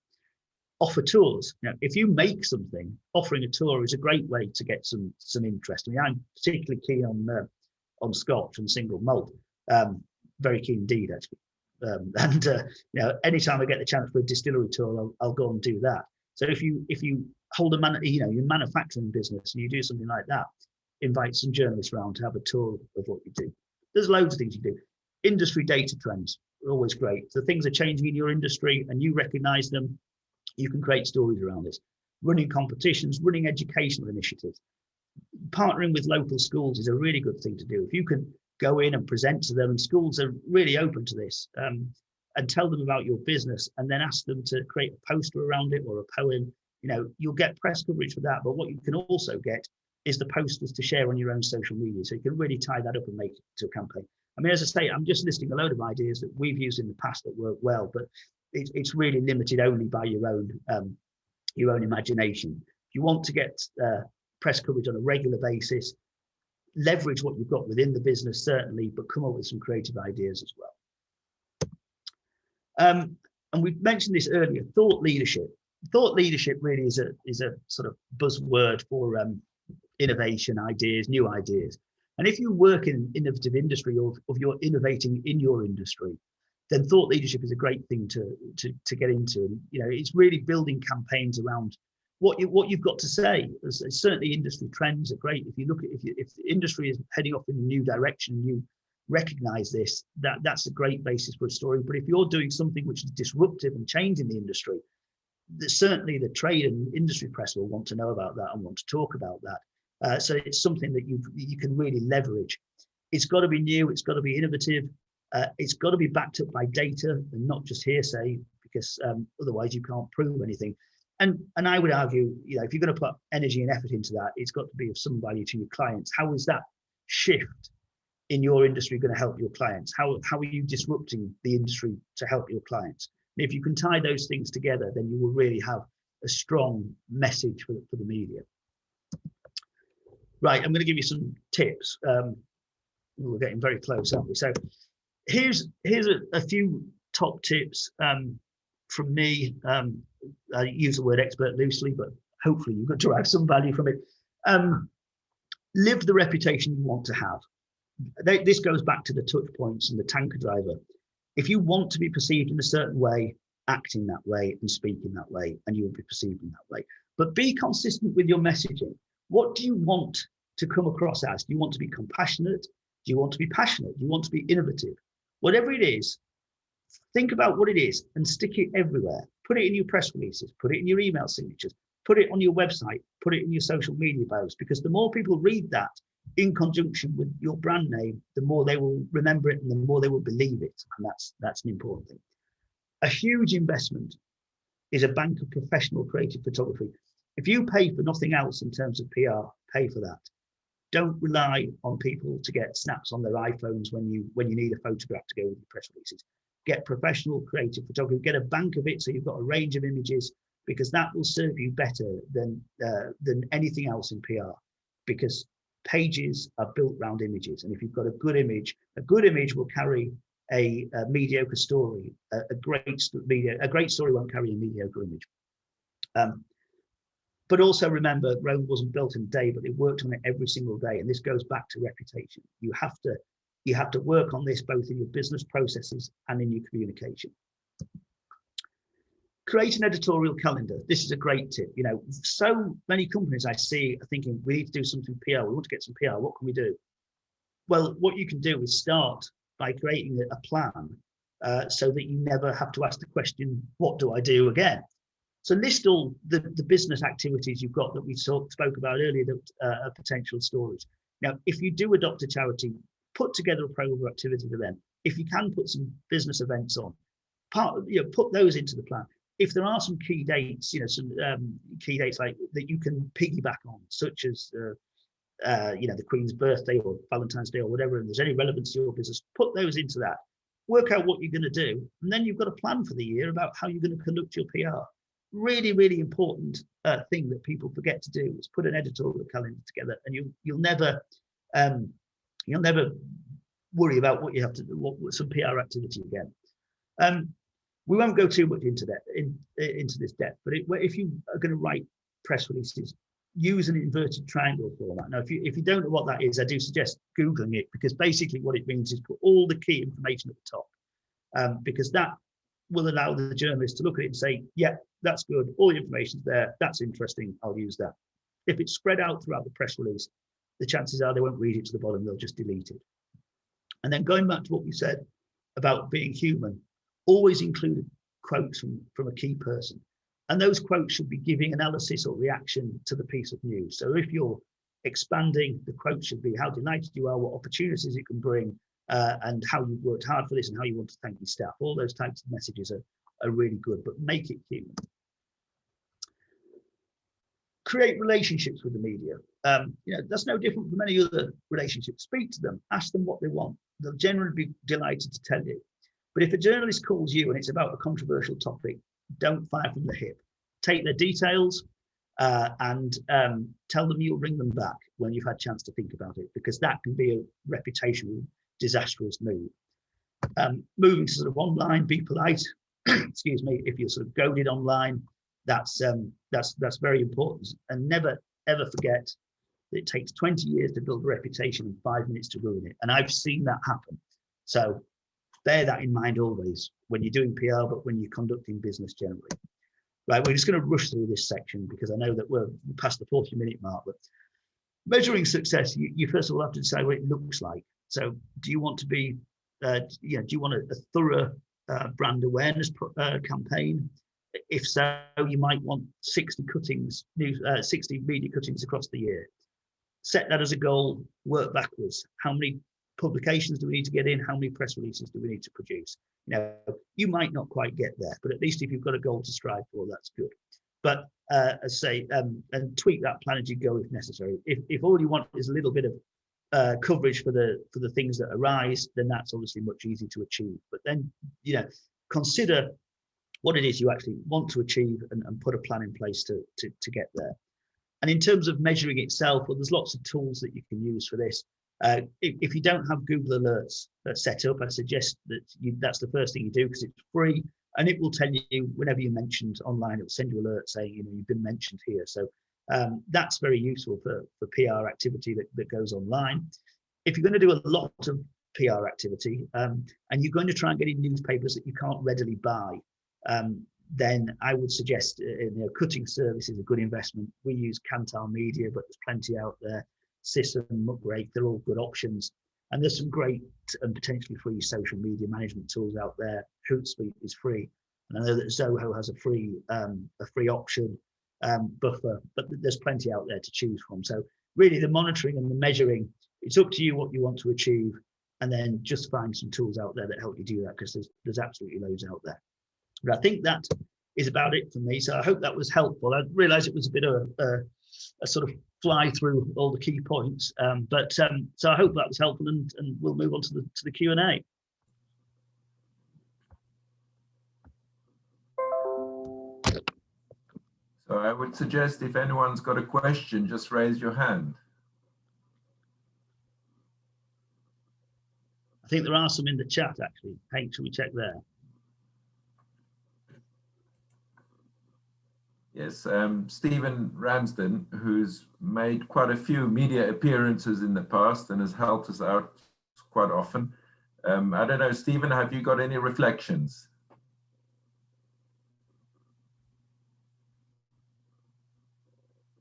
S2: Offer tours. If you make something, offering a tour is a great way to get some interest. I mean, I'm particularly keen on Scotch and single malt. Very keen indeed, actually. Anytime I get the chance for a distillery tour, I'll go and do that. So if you hold your manufacturing business and you do something like that, invite some journalists around to have a tour of what you do. There's loads of things you do. Industry data trends are always great. So things are changing in your industry and you recognize them. You can create stories around this. Running competitions, running educational initiatives. Partnering with local schools is a really good thing to do. If you can go in and present to them, and schools are really open to this, and tell them about your business, and then ask them to create a poster around it or a poem, you'll get press coverage for that. But what you can also get is the posters to share on your own social media. So you can really tie that up and make it to a campaign. I mean, as I say, I'm just listing a load of ideas that we've used in the past that work well, but it's really limited only by your own imagination. If you want to get press coverage on a regular basis, leverage what you've got within the business, certainly, but come up with some creative ideas as well. And we mentioned this earlier, thought leadership. Thought leadership really is a sort of buzzword for innovation, ideas, new ideas. And if you work in an innovative industry, or if you're innovating in your industry, then thought leadership is a great thing to get into. And, it's really building campaigns around what you've got to say. Certainly industry trends are great. If you look at if the industry is heading off in a new direction, you recognize this, that's a great basis for a story. But if you're doing something which is disruptive and changing the industry, certainly the trade and industry press will want to know about that and want to talk about that. So it's something that you can really leverage. It's got to be new. It's got to be innovative. It's got to be backed up by data and not just hearsay, because otherwise you can't prove anything. And I would argue, if you're going to put energy and effort into that, it's got to be of some value to your clients. How is that shift in your industry going to help your clients? How are you disrupting the industry to help your clients? And if you can tie those things together, then you will really have a strong message for the media. Right, I'm going to give you some tips. We're getting very close, aren't we? So here's a few top tips from me. I use the word expert loosely, but hopefully you've got to derive some value from it. Live the reputation you want to have. This goes back to the touch points and the tanker driver. If you want to be perceived in a certain way, act in that way and speak in that way, and you will be perceived in that way. But be consistent with your messaging. What do you want to come across as? Do you want to be compassionate? Do you want to be passionate? Do you want to be innovative? Whatever it is, think about what it is and stick it everywhere. Put it in your press releases, put it in your email signatures, put it on your website, put it in your social media posts, because the more people read that in conjunction with your brand name, the more they will remember it and the more they will believe it. And that's an important thing. A huge investment is a bank of professional creative photography. If you pay for nothing else in terms of PR, pay for that. Don't rely on people to get snaps on their iPhones when you need a photograph to go with your press releases. Get professional creative photography, get a bank of it so you've got a range of images, because that will serve you better than anything else in PR, because pages are built around images. And if you've got a good image will carry a mediocre story. A great story won't carry a mediocre image. But also remember, Rome wasn't built in a day, but they worked on it every single day. And this goes back to reputation. You have to work on this both in your business processes and in your communication. Create an editorial calendar. This is a great tip. So many companies I see are thinking, we need to do something PR. We want to get some PR. What can we do? Well, what you can do is start by creating a plan so that you never have to ask the question, what do I do again? So list all the business activities you've got that we spoke about earlier that are potential stories. Now, if you do adopt a charity, put together a program of activity for them. If you can put some business events on, put those into the plan. If there are some key dates, some key dates like that you can piggyback on, such as the Queen's birthday or Valentine's Day or whatever, and there's any relevance to your business, put those into that. Work out what you're going to do, and then you've got a plan for the year about how you're going to conduct your PR. Really, really important thing that people forget to do is put an editorial calendar together, and you'll never worry about what you have to do, some PR activity again. We won't go too much into this depth, but if you are going to write press releases, use an inverted triangle format. Now, if you don't know what that is, I do suggest Googling it, because basically what it means is put all the key information at the top, because that will allow the journalist to look at it and say, yeah, that's good, all the information's there, that's interesting, I'll use that. If it's spread out throughout the press release, the chances are they won't read it to the bottom, they'll just delete it. And then going back to what we said about being human, always include quotes from a key person. And those quotes should be giving analysis or reaction to the piece of news. So if you're expanding, the quote should be how delighted you are, what opportunities it can bring, and how you've worked hard for this and how you want to thank your staff. All those types of messages are really good, but make it human. Create relationships with the media. That's no different from any other relationship. Speak to them, ask them what they want. They'll generally be delighted to tell you. But if a journalist calls you and it's about a controversial topic, don't fire from the hip. Take their details and tell them you'll bring them back when you've had a chance to think about it, because that can be a reputational disastrous move. Moving to sort of online, be polite. Excuse me, if you're sort of goaded online, that's very important. And never ever forget that it takes 20 years to build a reputation and 5 minutes to ruin it. And I've seen that happen. So bear that in mind always when you're doing PR, but when you're conducting business generally. Right, we're just going to rush through this section because I know that we're past the 40-minute mark. But measuring success, you first of all have to decide what it looks like. So do you want to be, do you want a thorough brand awareness campaign? If so, you might want 60 cuttings, 60 media cuttings across the year. Set that as a goal, work backwards. How many publications do we need to get in? How many press releases do we need to produce? You might not quite get there, but at least if you've got a goal to strive for, that's good. But as I say, and tweak that plan as you go if necessary. If all you want is a little bit of coverage for the things that arise, then that's obviously much easier to achieve. But then, consider what it is you actually want to achieve and put a plan in place to get there. And in terms of measuring itself, well, there's lots of tools that you can use for this. If you don't have Google Alerts set up, I suggest that that's the first thing you do, because it's free and it will tell you whenever you're mentioned online, it will send you an alert saying, you've been mentioned here. So that's very useful for PR activity that goes online. If you're going to do a lot of PR activity and you're going to try and get in newspapers that you can't readily buy, then I would suggest cutting service is a good investment. We use CLA Media, but there's plenty out there. Sisson, Muckrake, they're all good options. And there's some great and potentially free social media management tools out there. Hootsuite is free. And I know that Zoho has a free option, Buffer, but there's plenty out there to choose from. So really the monitoring and the measuring, it's up to you what you want to achieve, and then just find some tools out there that help you do that, because there's absolutely loads out there. But I think that is about it for me. So I hope that was helpful. I realized it was a bit of a sort of fly through all the key points, so I hope that was helpful, and we'll move on to the Q&A.
S1: So I would suggest if anyone's got a question, just raise your hand.
S2: I think there are some in the chat actually. Hank, should we check there?
S1: Yes, Stephen Ramsden, who's made quite a few media appearances in the past and has helped us out quite often. I don't know, Stephen, have you got any reflections?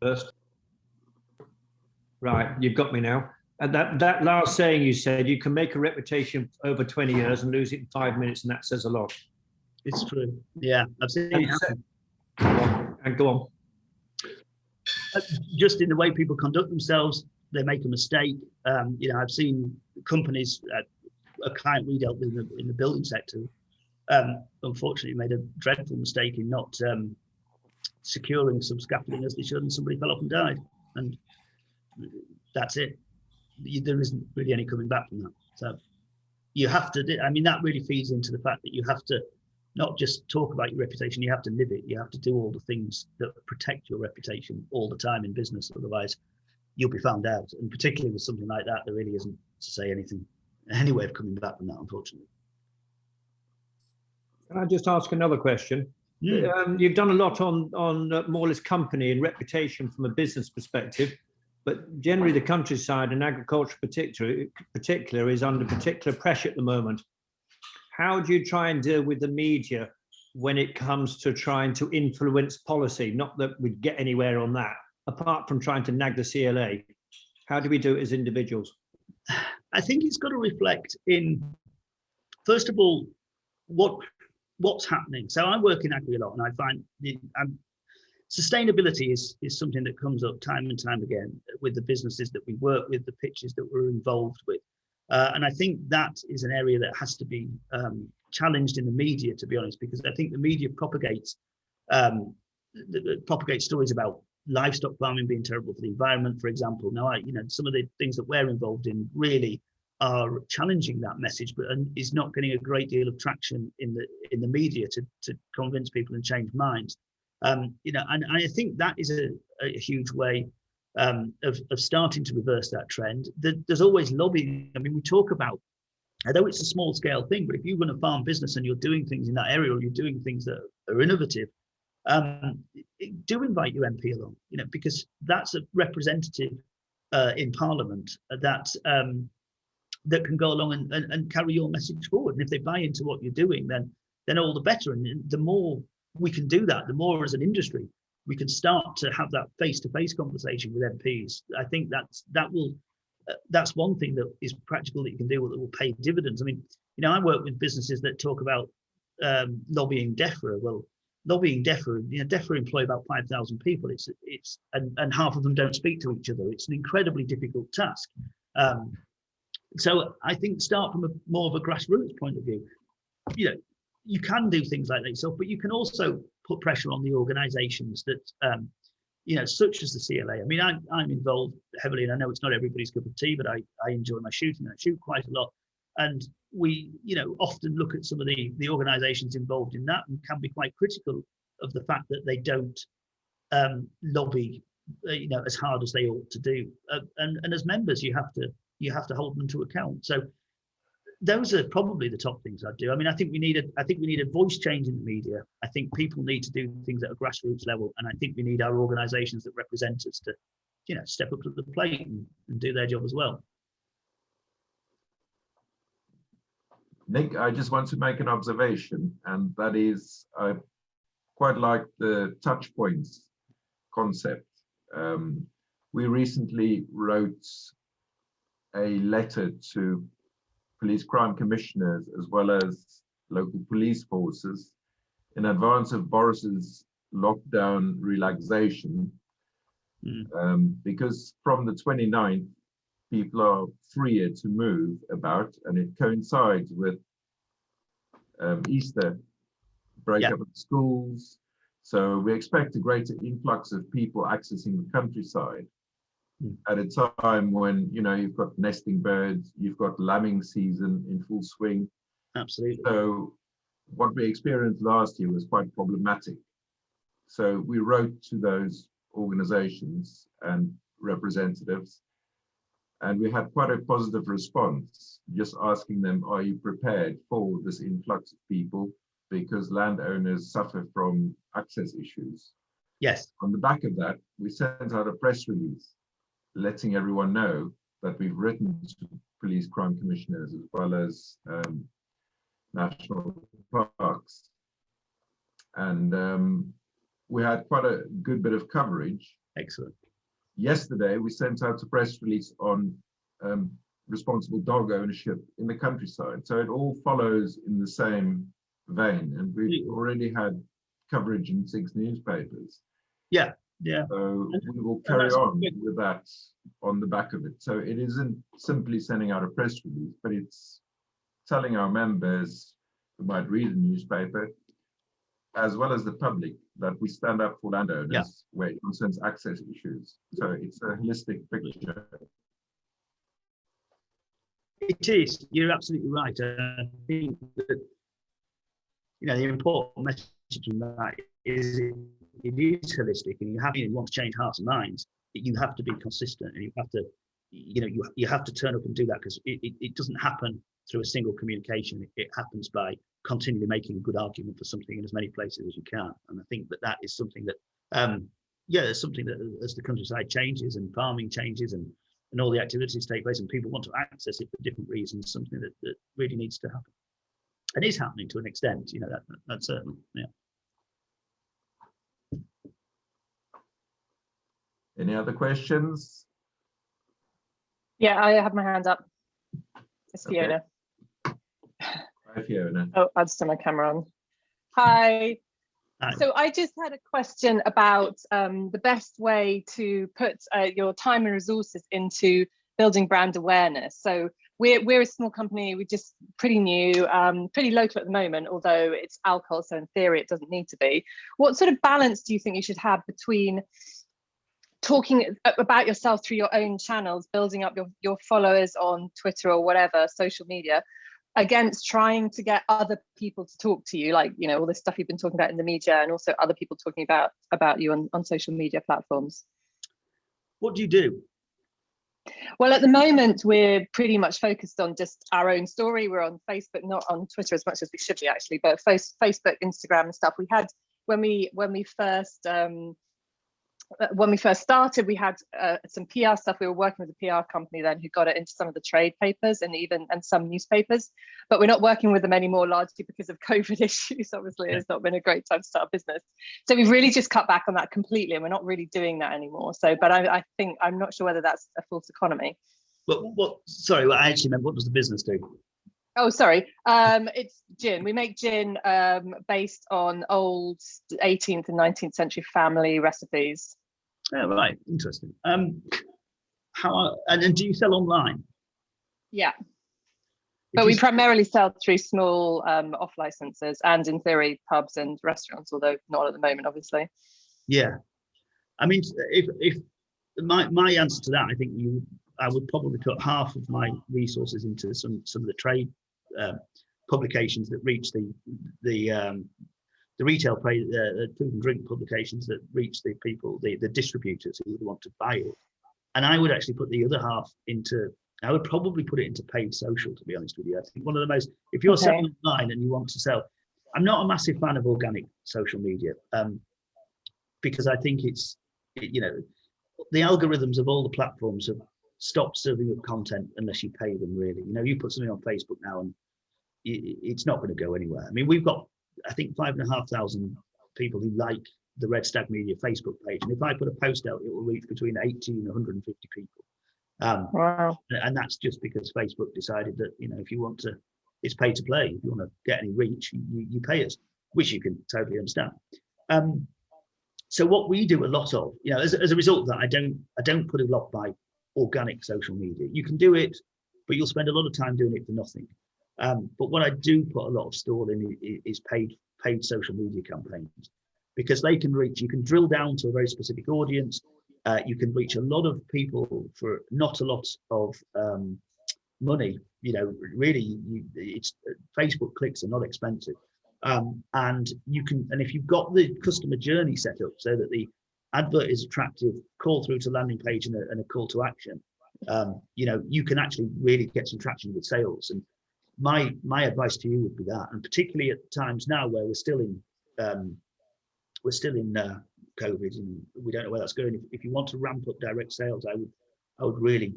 S3: First. Right, you've got me now. And that last saying you said, you can make a reputation over 20 years and lose it in 5 minutes, and that says a lot.
S2: It's true. Yeah, I've seen it happen.
S3: And go on.
S2: Just in the way people conduct themselves, they make a mistake. I've seen companies, a client we dealt with in the building sector, unfortunately made a dreadful mistake in not securing some scaffolding as they should, and somebody fell off and died. And that's it. There isn't really any coming back from that. So you have to, that really feeds into the fact that you have to not just talk about your reputation, you have to live it. You have to do all the things that protect your reputation all the time in business. Otherwise, you'll be found out. And particularly with something like that, there really isn't to say any way of coming back from that, unfortunately.
S3: Can I just ask another question? You've done a lot on more or less company and reputation from a business perspective, but generally the countryside and agriculture particular is under particular pressure at the moment. How do you try and deal with the media when it comes to trying to influence policy? Not that we'd get anywhere on that, apart from trying to nag the CLA. How do we do it as individuals?
S2: I think it's got to reflect in, first of all, what's happening. So I work in agri a lot, and I find sustainability is something that comes up time and time again with the businesses that we work with, the pitches that we're involved with. And I think that is an area that has to be challenged in the media, to be honest, because I think the media propagates stories about livestock farming being terrible for the environment, for example. Now, some of the things that we're involved in really are challenging that message, but is not getting a great deal of traction in the media to convince people and change minds. You know, and I think that is a huge way of starting to reverse that trend. There's always lobbying. I mean, we talk about, although it's a small scale thing, but if you run a farm business and you're doing things in that area, or you're doing things that are innovative, do invite your MP along, you know, because that's a representative in Parliament that can go along and carry your message forward. And if they buy into what you're doing, then all the better. And the more we can do that, the more as an industry we can start to have that face-to-face conversation with MPs. I think that's one thing that is practical that you can do that will pay dividends. I mean, you know, I work with businesses that talk about lobbying DEFRA. Well, lobbying DEFRA, you know, DEFRA employ about 5,000 people. And half of them don't speak to each other. It's an incredibly difficult task. So I think start from more of a grassroots point of view. You know, you can do things like that yourself, but you can also put pressure on the organisations that, you know, such as the CLA. I mean, I'm involved heavily, and I know it's not everybody's cup of tea, but I enjoy my shooting. I shoot quite a lot, and we, you know, often look at some of the organisations involved in that and can be quite critical of the fact that they don't lobby, you know, as hard as they ought to do. And as members, you have to hold them to account. So those are probably the top things I'd do. I mean, I think we need a voice change in the media. I think people need to do things at a grassroots level, and I think we need our organisations that represent us to, you know, step up to the plate and do their job as well.
S1: Nick, I just want to make an observation, and that is I quite like the touch points concept. We recently wrote a letter to police crime commissioners as well as local police forces in advance of Boris's lockdown relaxation, because from the 29th, people are freer to move about, and it coincides with Easter, break up of schools. So we expect a greater influx of people accessing the countryside at a time when, you know, you've got nesting birds, you've got lambing season in full swing.
S2: Absolutely.
S1: So what we experienced last year was quite problematic. So we wrote to those organizations and representatives, and we had quite a positive response, just asking them, are you prepared for this influx of people? Because landowners suffer from access issues.
S2: Yes.
S1: On the back of that, we sent out a press release letting everyone know that we've written to police crime commissioners as well as national parks. And we had quite a good bit of coverage.
S2: Excellent.
S1: Yesterday, we sent out a press release on responsible dog ownership in the countryside. So it all follows in the same vein. And we've already had coverage in 6 newspapers.
S2: Yeah. Yeah.
S1: So we will carry on with that on the back of it. So it isn't simply sending out a press release, but it's telling our members who might read a newspaper, as well as the public, that we stand up for landowners where it concerns access issues. So it's a holistic picture.
S2: It is. You're absolutely right. I think that, you know, the important message in that is it is holistic, and you want to change hearts and minds. You have to be consistent, and you have to, you know, you have to turn up and do that, because it doesn't happen through a single communication. It happens by continually making a good argument for something in as many places as you can. And I think that is something that, it's something that as the countryside changes and farming changes and all the activities take place and people want to access it for different reasons, something that really needs to happen. And is happening to an extent, you know, that's certainly, yeah.
S1: Any other questions?
S4: Yeah, I have my hand up. It's Fiona.
S1: Hi, Fiona.
S4: Oh, I'll just turn my camera on. Hi.
S2: Hi.
S4: So I just had a question about the best way to put your time and resources into building brand awareness. So we're a small company, we're just pretty new, pretty local at the moment, although it's alcohol, so in theory it doesn't need to be. What sort of balance do you think you should have between talking about yourself through your own channels, building up your followers on Twitter or whatever, social media, against trying to get other people to talk to you, like, you know, all this stuff you've been talking about in the media, and also other people talking about you on social media platforms?
S2: What do you do?
S4: Well, at the moment, we're pretty much focused on just our own story. We're on Facebook, not on Twitter as much as we should be, actually, but Facebook, Instagram and stuff. We had, when we first started, we had some PR stuff. We were working with a PR company then who got it into some of the trade papers and some newspapers, but we're not working with them anymore, largely because of COVID issues. Obviously, it's not been a great time to start a business. So we've really just cut back on that completely, and we're not really doing that anymore. So, but I think, I'm not sure whether that's a false economy.
S2: But sorry, what I actually meant, what does the business do?
S4: Oh, sorry. It's gin. We make gin based on old 18th and 19th century family recipes.
S2: Oh, right, interesting. And do you sell online?
S4: Yeah, but we primarily sell through small off licenses, and in theory pubs and restaurants, although not at the moment, obviously.
S2: Yeah, I mean, if my answer to that, I think I would probably put half of my resources into some of the trade publications that reach the retail food and drink publications that reach the people, the distributors who would want to buy it. And I would actually put the other half I would probably put it into paid social, to be honest with you. I think one of the most, if you're selling online and you want to sell, I'm not a massive fan of organic social media, because I think the algorithms of all the platforms have stopped serving up content unless you pay them, really. You know, you put something on Facebook now and it's not going to go anywhere. I mean, we've got, I think, 5,500 people who like the Red Stag Media Facebook page. And if I put a post out, it will reach between 80 and 150 people.
S4: Wow.
S2: And that's just because Facebook decided that, you know, if you want to, it's pay to play. If you want to get any reach, you pay us, which you can totally understand. So what we do a lot of, you know, as a result of that, I don't put a lot by organic social media. You can do it, but you'll spend a lot of time doing it for nothing. But what I do put a lot of store in is paid social media campaigns, because they can reach, you can drill down to a very specific audience. You can reach a lot of people for not a lot of money. You know, really, it's Facebook clicks are not expensive. And if you've got the customer journey set up so that the advert is attractive, call through to landing page and a call to action, you know, you can actually really get some traction with sales. And my advice to you would be that, and particularly at times now where we're still in COVID and we don't know where that's going. If you want to ramp up direct sales, I would really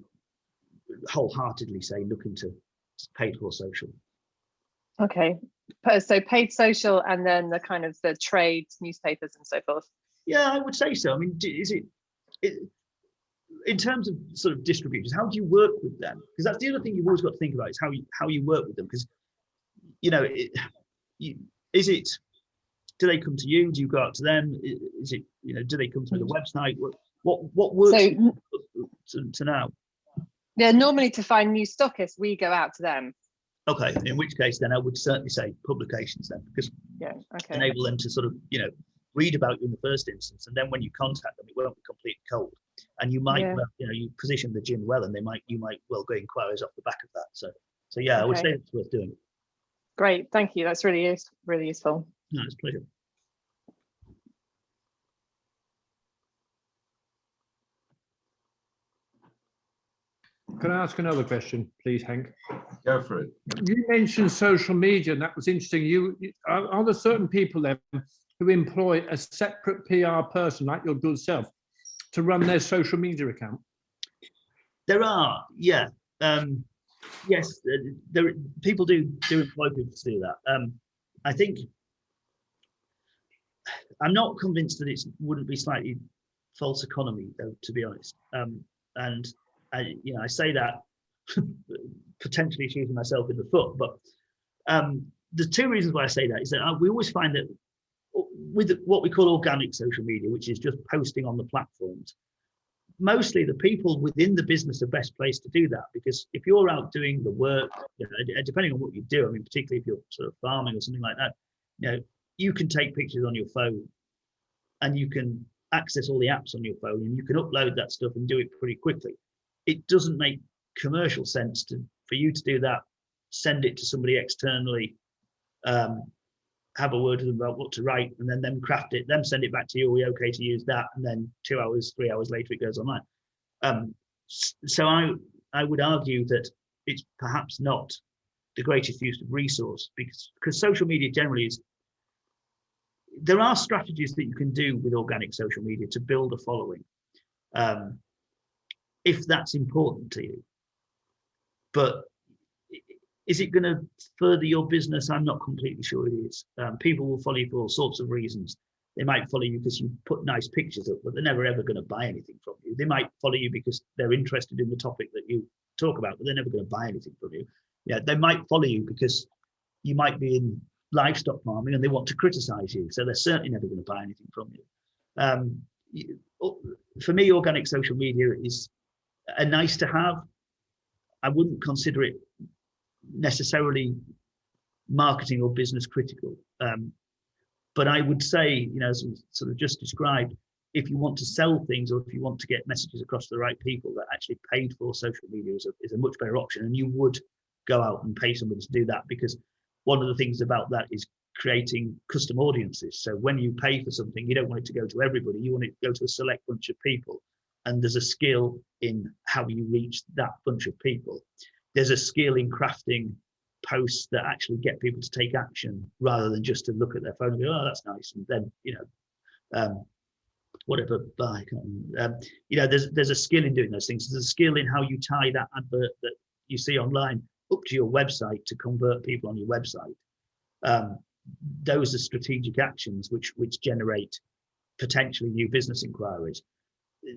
S2: wholeheartedly say look into paid for social. Okay,
S4: so paid social, and then the kind of the trade newspapers and so forth.
S2: Yeah, I would say so. I mean, is it in terms of sort of distributors, how do you work with them? Because that's the other thing you've always got to think about, is how you work with them. Because, you know, do they come to you? Do you go out to them? Is it, you know, do they come through the website? What works to now?
S4: Yeah, normally to find new stockists, we go out to them.
S2: Okay, in which case then I would certainly say publications then, because enable them to sort of, you know, read about you in the first instance, and then when you contact them, it won't be completely cold, and you might, you know, you position the gin well, and you might well get inquiries off the back of that. So yeah, I would say it's worth doing.
S4: Great, thank you. That's really useful.
S2: No, it's a pleasure.
S3: Can I ask another question, please, Hank?
S1: Go for it.
S3: You mentioned social media, and that was interesting. Are there certain people then who employ a separate PR person, like your good self, to run their social media account?
S2: There are, yeah. Yes, people do employ people to do that. I think I'm not convinced that it wouldn't be slightly false economy, though, to be honest. And I say that potentially shooting myself in the foot, but the two reasons why I say that is that we always find that with what we call organic social media, which is just posting on the platforms, mostly the people within the business are best placed to do that, because if you're out doing the work, you know, depending on what you do, I mean, particularly if you're sort of farming or something like that, you know, you can take pictures on your phone and you can access all the apps on your phone, and you can upload that stuff and do it pretty quickly. It doesn't make commercial sense for you to do that, send it to somebody externally, have a word with them about what to write, and then them craft it, then send it back to you. Are we okay to use that? And then 2 hours, 3 hours later, it goes online. So I would argue that it's perhaps not the greatest use of resource, because social media generally is. There are strategies that you can do with organic social media to build a following, if that's important to you. But is it going to further your business? I'm not completely sure it is. People will follow you for all sorts of reasons. They might follow you because you put nice pictures up, but they're never ever going to buy anything from you. They might follow you because they're interested in the topic that you talk about, but they're never going to buy anything from you. Yeah, they might follow you because you might be in livestock farming and they want to criticize you, so they're certainly never going to buy anything from you. For me, organic social media is a nice to have. I wouldn't consider it necessarily marketing or business critical. But I would say, as we sort of just described, if you want to sell things or if you want to get messages across to the right people, that actually paid for social media is a much better option. And you would go out and pay somebody to do that, because one of the things about that is creating custom audiences. So when you pay for something, you don't want it to go to everybody. You want it to go to a select bunch of people. And there's a skill in how you reach that bunch of people. There's a skill in crafting posts that actually get people to take action rather than just to look at their phone and go, oh, that's nice. And then, whatever, bye. There's a skill in doing those things. There's a skill in how you tie that advert that you see online up to your website to convert people on your website. Those are strategic actions which generate potentially new business inquiries.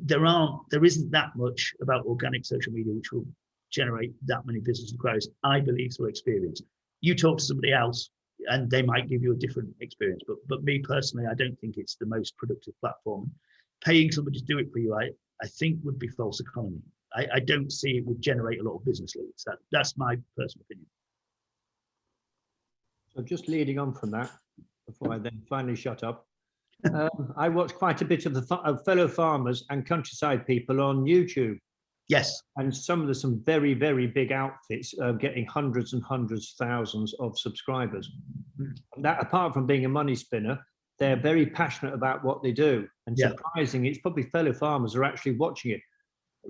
S2: There isn't that much about organic social media which will generate that many business inquiries, I believe, through experience. You talk to somebody else and they might give you a different experience, but me personally, I don't think it's the most productive platform. Paying somebody to do it for you, I think would be false economy. I don't see it would generate a lot of business leads. That's my personal opinion.
S3: So just leading on from that, before I then finally shut up, I watch quite a bit of fellow farmers and countryside people on YouTube.
S2: Yes.
S3: And some very, very big outfits are getting hundreds and hundreds, thousands of subscribers. And that, apart from being a money spinner, they're very passionate about what they do. And surprisingly, it's probably fellow farmers are actually watching it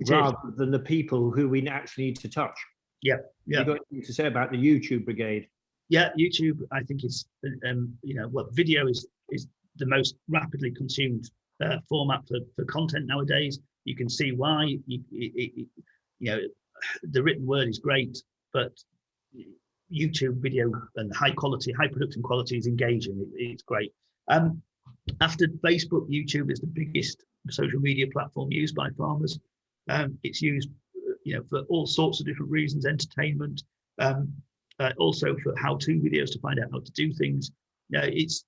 S3: rather than the people who we actually need to touch. Yeah. You've got anything to say about the YouTube brigade? Yeah, YouTube, I think is, video is the most rapidly consumed format for content nowadays. You can see why. The written word is great, but YouTube video and high production quality is engaging. It's great. After Facebook, YouTube is the biggest social media platform used by farmers. It's used, for all sorts of different reasons, entertainment, also for how-to videos to find out how to do things. It's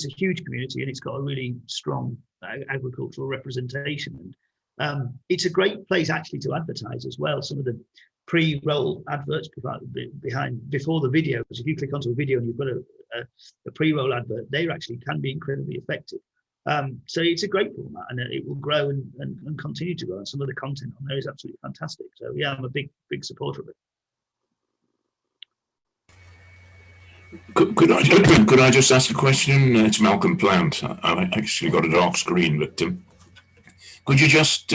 S3: a huge community, and it's got a really strong agricultural representation. And it's a great place actually to advertise as well. Some of the pre-roll adverts before the videos, if you click onto a video and you've got a pre-roll advert, they actually can be incredibly effective. So it's a great format, and it will grow and continue to grow. And some of the content on there is absolutely fantastic. So yeah, I'm a big supporter of it.
S5: Could I just ask a question? It's Malcolm Plant. I actually got a dark screen, but could you just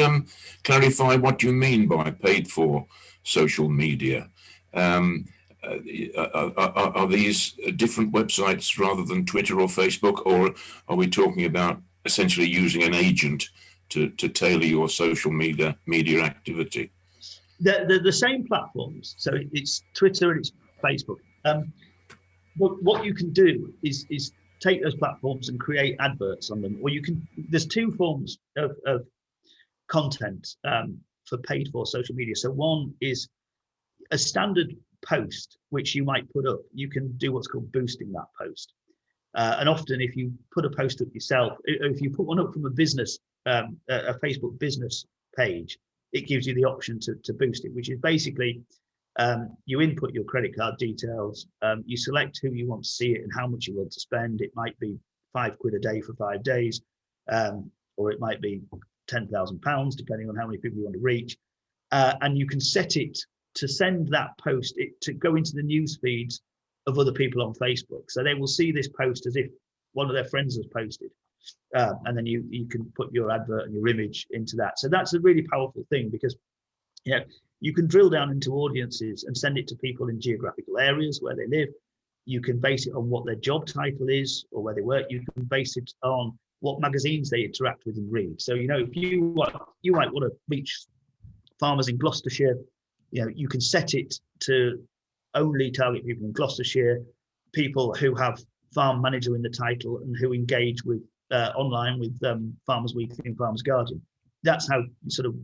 S5: clarify what you mean by paid for social media? Are these different websites rather than Twitter or Facebook, or are we talking about essentially using an agent to tailor your social media activity?
S2: They're the same platforms. So it's Twitter and it's Facebook. What you can do is take those platforms and create adverts on them, or there's two forms of content for paid for social media. So one is a standard post, which you might put up. You can do what's called boosting that post. And often if you put a post up yourself, if you put one up from a business, a Facebook business page, it gives you the option to boost it, which is basically you input your credit card details, you select who you want to see it and how much you want to spend. It might be £5 a day for 5 days. or it might be £10,000, depending on how many people you want to reach. And you can set it to send that post to go into the news feeds of other people on Facebook. So they will see this post as if one of their friends has posted. And then you can put your advert and your image into that. So that's a really powerful thing, because you can drill down into audiences and send it to people in geographical areas where they live. You can base it on what their job title is or where they work. You can base it on what magazines they interact with and read. So, if you might want to reach farmers in Gloucestershire, you can set it to only target people in Gloucestershire, people who have farm manager in the title and who engage with online with Farmers Weekly and Farmers Guardian. That's how sort of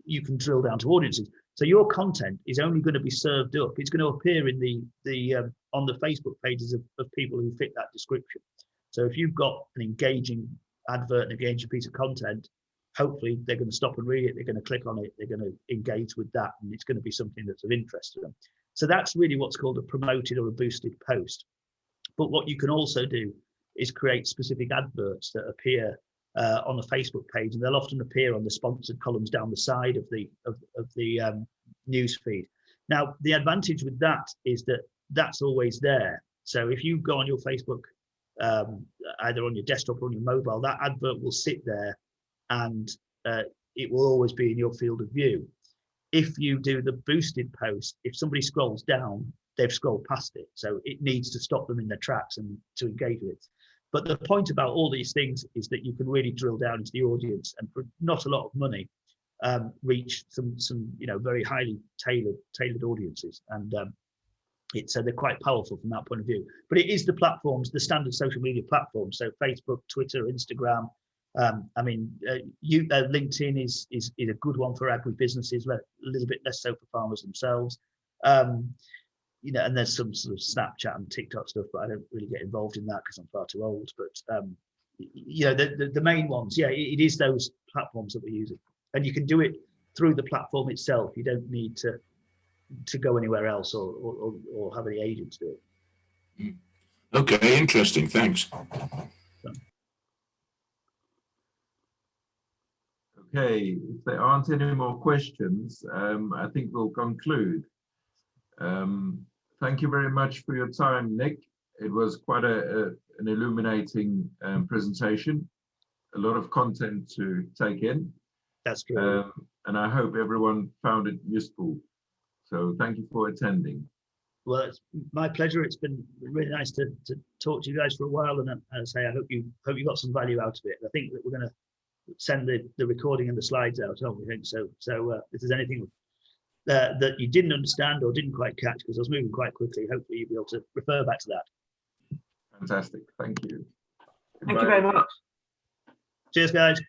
S2: you can drill down to audiences. So your content is only going to be served up. It's going to appear in the on the Facebook pages of people who fit that description. So if you've got an engaging advert, an engaging piece of content, hopefully they're going to stop and read it. They're going to click on it. They're going to engage with that, and it's going to be something that's of interest to them. So that's really what's called a promoted or a boosted post. But what you can also do is create specific adverts that appear on the Facebook page, and they'll often appear on the sponsored columns down the side of the news feed. Now, the advantage with that is that that's always there. So if you go on your Facebook, either on your desktop or on your mobile, that advert will sit there, and it will always be in your field of view. If you do the boosted post, if somebody scrolls down, they've scrolled past it. So it needs to stop them in their tracks and to engage with it. But the point about all these things is that you can really drill down into the audience, and for not a lot of money, reach some very highly tailored audiences, and they're quite powerful from that point of view. But it is the standard social media platforms, so Facebook, Twitter, Instagram. LinkedIn is a good one for agribusinesses, a little bit less so for farmers themselves. And there's some sort of Snapchat and TikTok stuff, but I don't really get involved in that because I'm far too old. But the main ones, it is those platforms that we're using, and you can do it through the platform itself. You don't need to go anywhere else or have any agents do it.
S5: Okay, interesting. Thanks.
S1: Okay, if there aren't any more questions, I think we'll conclude. Thank you very much for your time, Nick. It was quite an illuminating presentation, a lot of content to take in.
S2: That's true.
S1: And I hope everyone found it useful. So thank you for attending.
S2: Well, it's my pleasure. It's been really nice to talk to you guys for a while, and as I say, I hope you got some value out of it. I think that we're going to send the recording and the slides out, don't we think? So if there's anything that you didn't understand or didn't quite catch, because I was moving quite quickly, hopefully you'll be able to refer back to that.
S1: Fantastic. Thank you.
S6: Thank you very much.
S2: Cheers, guys.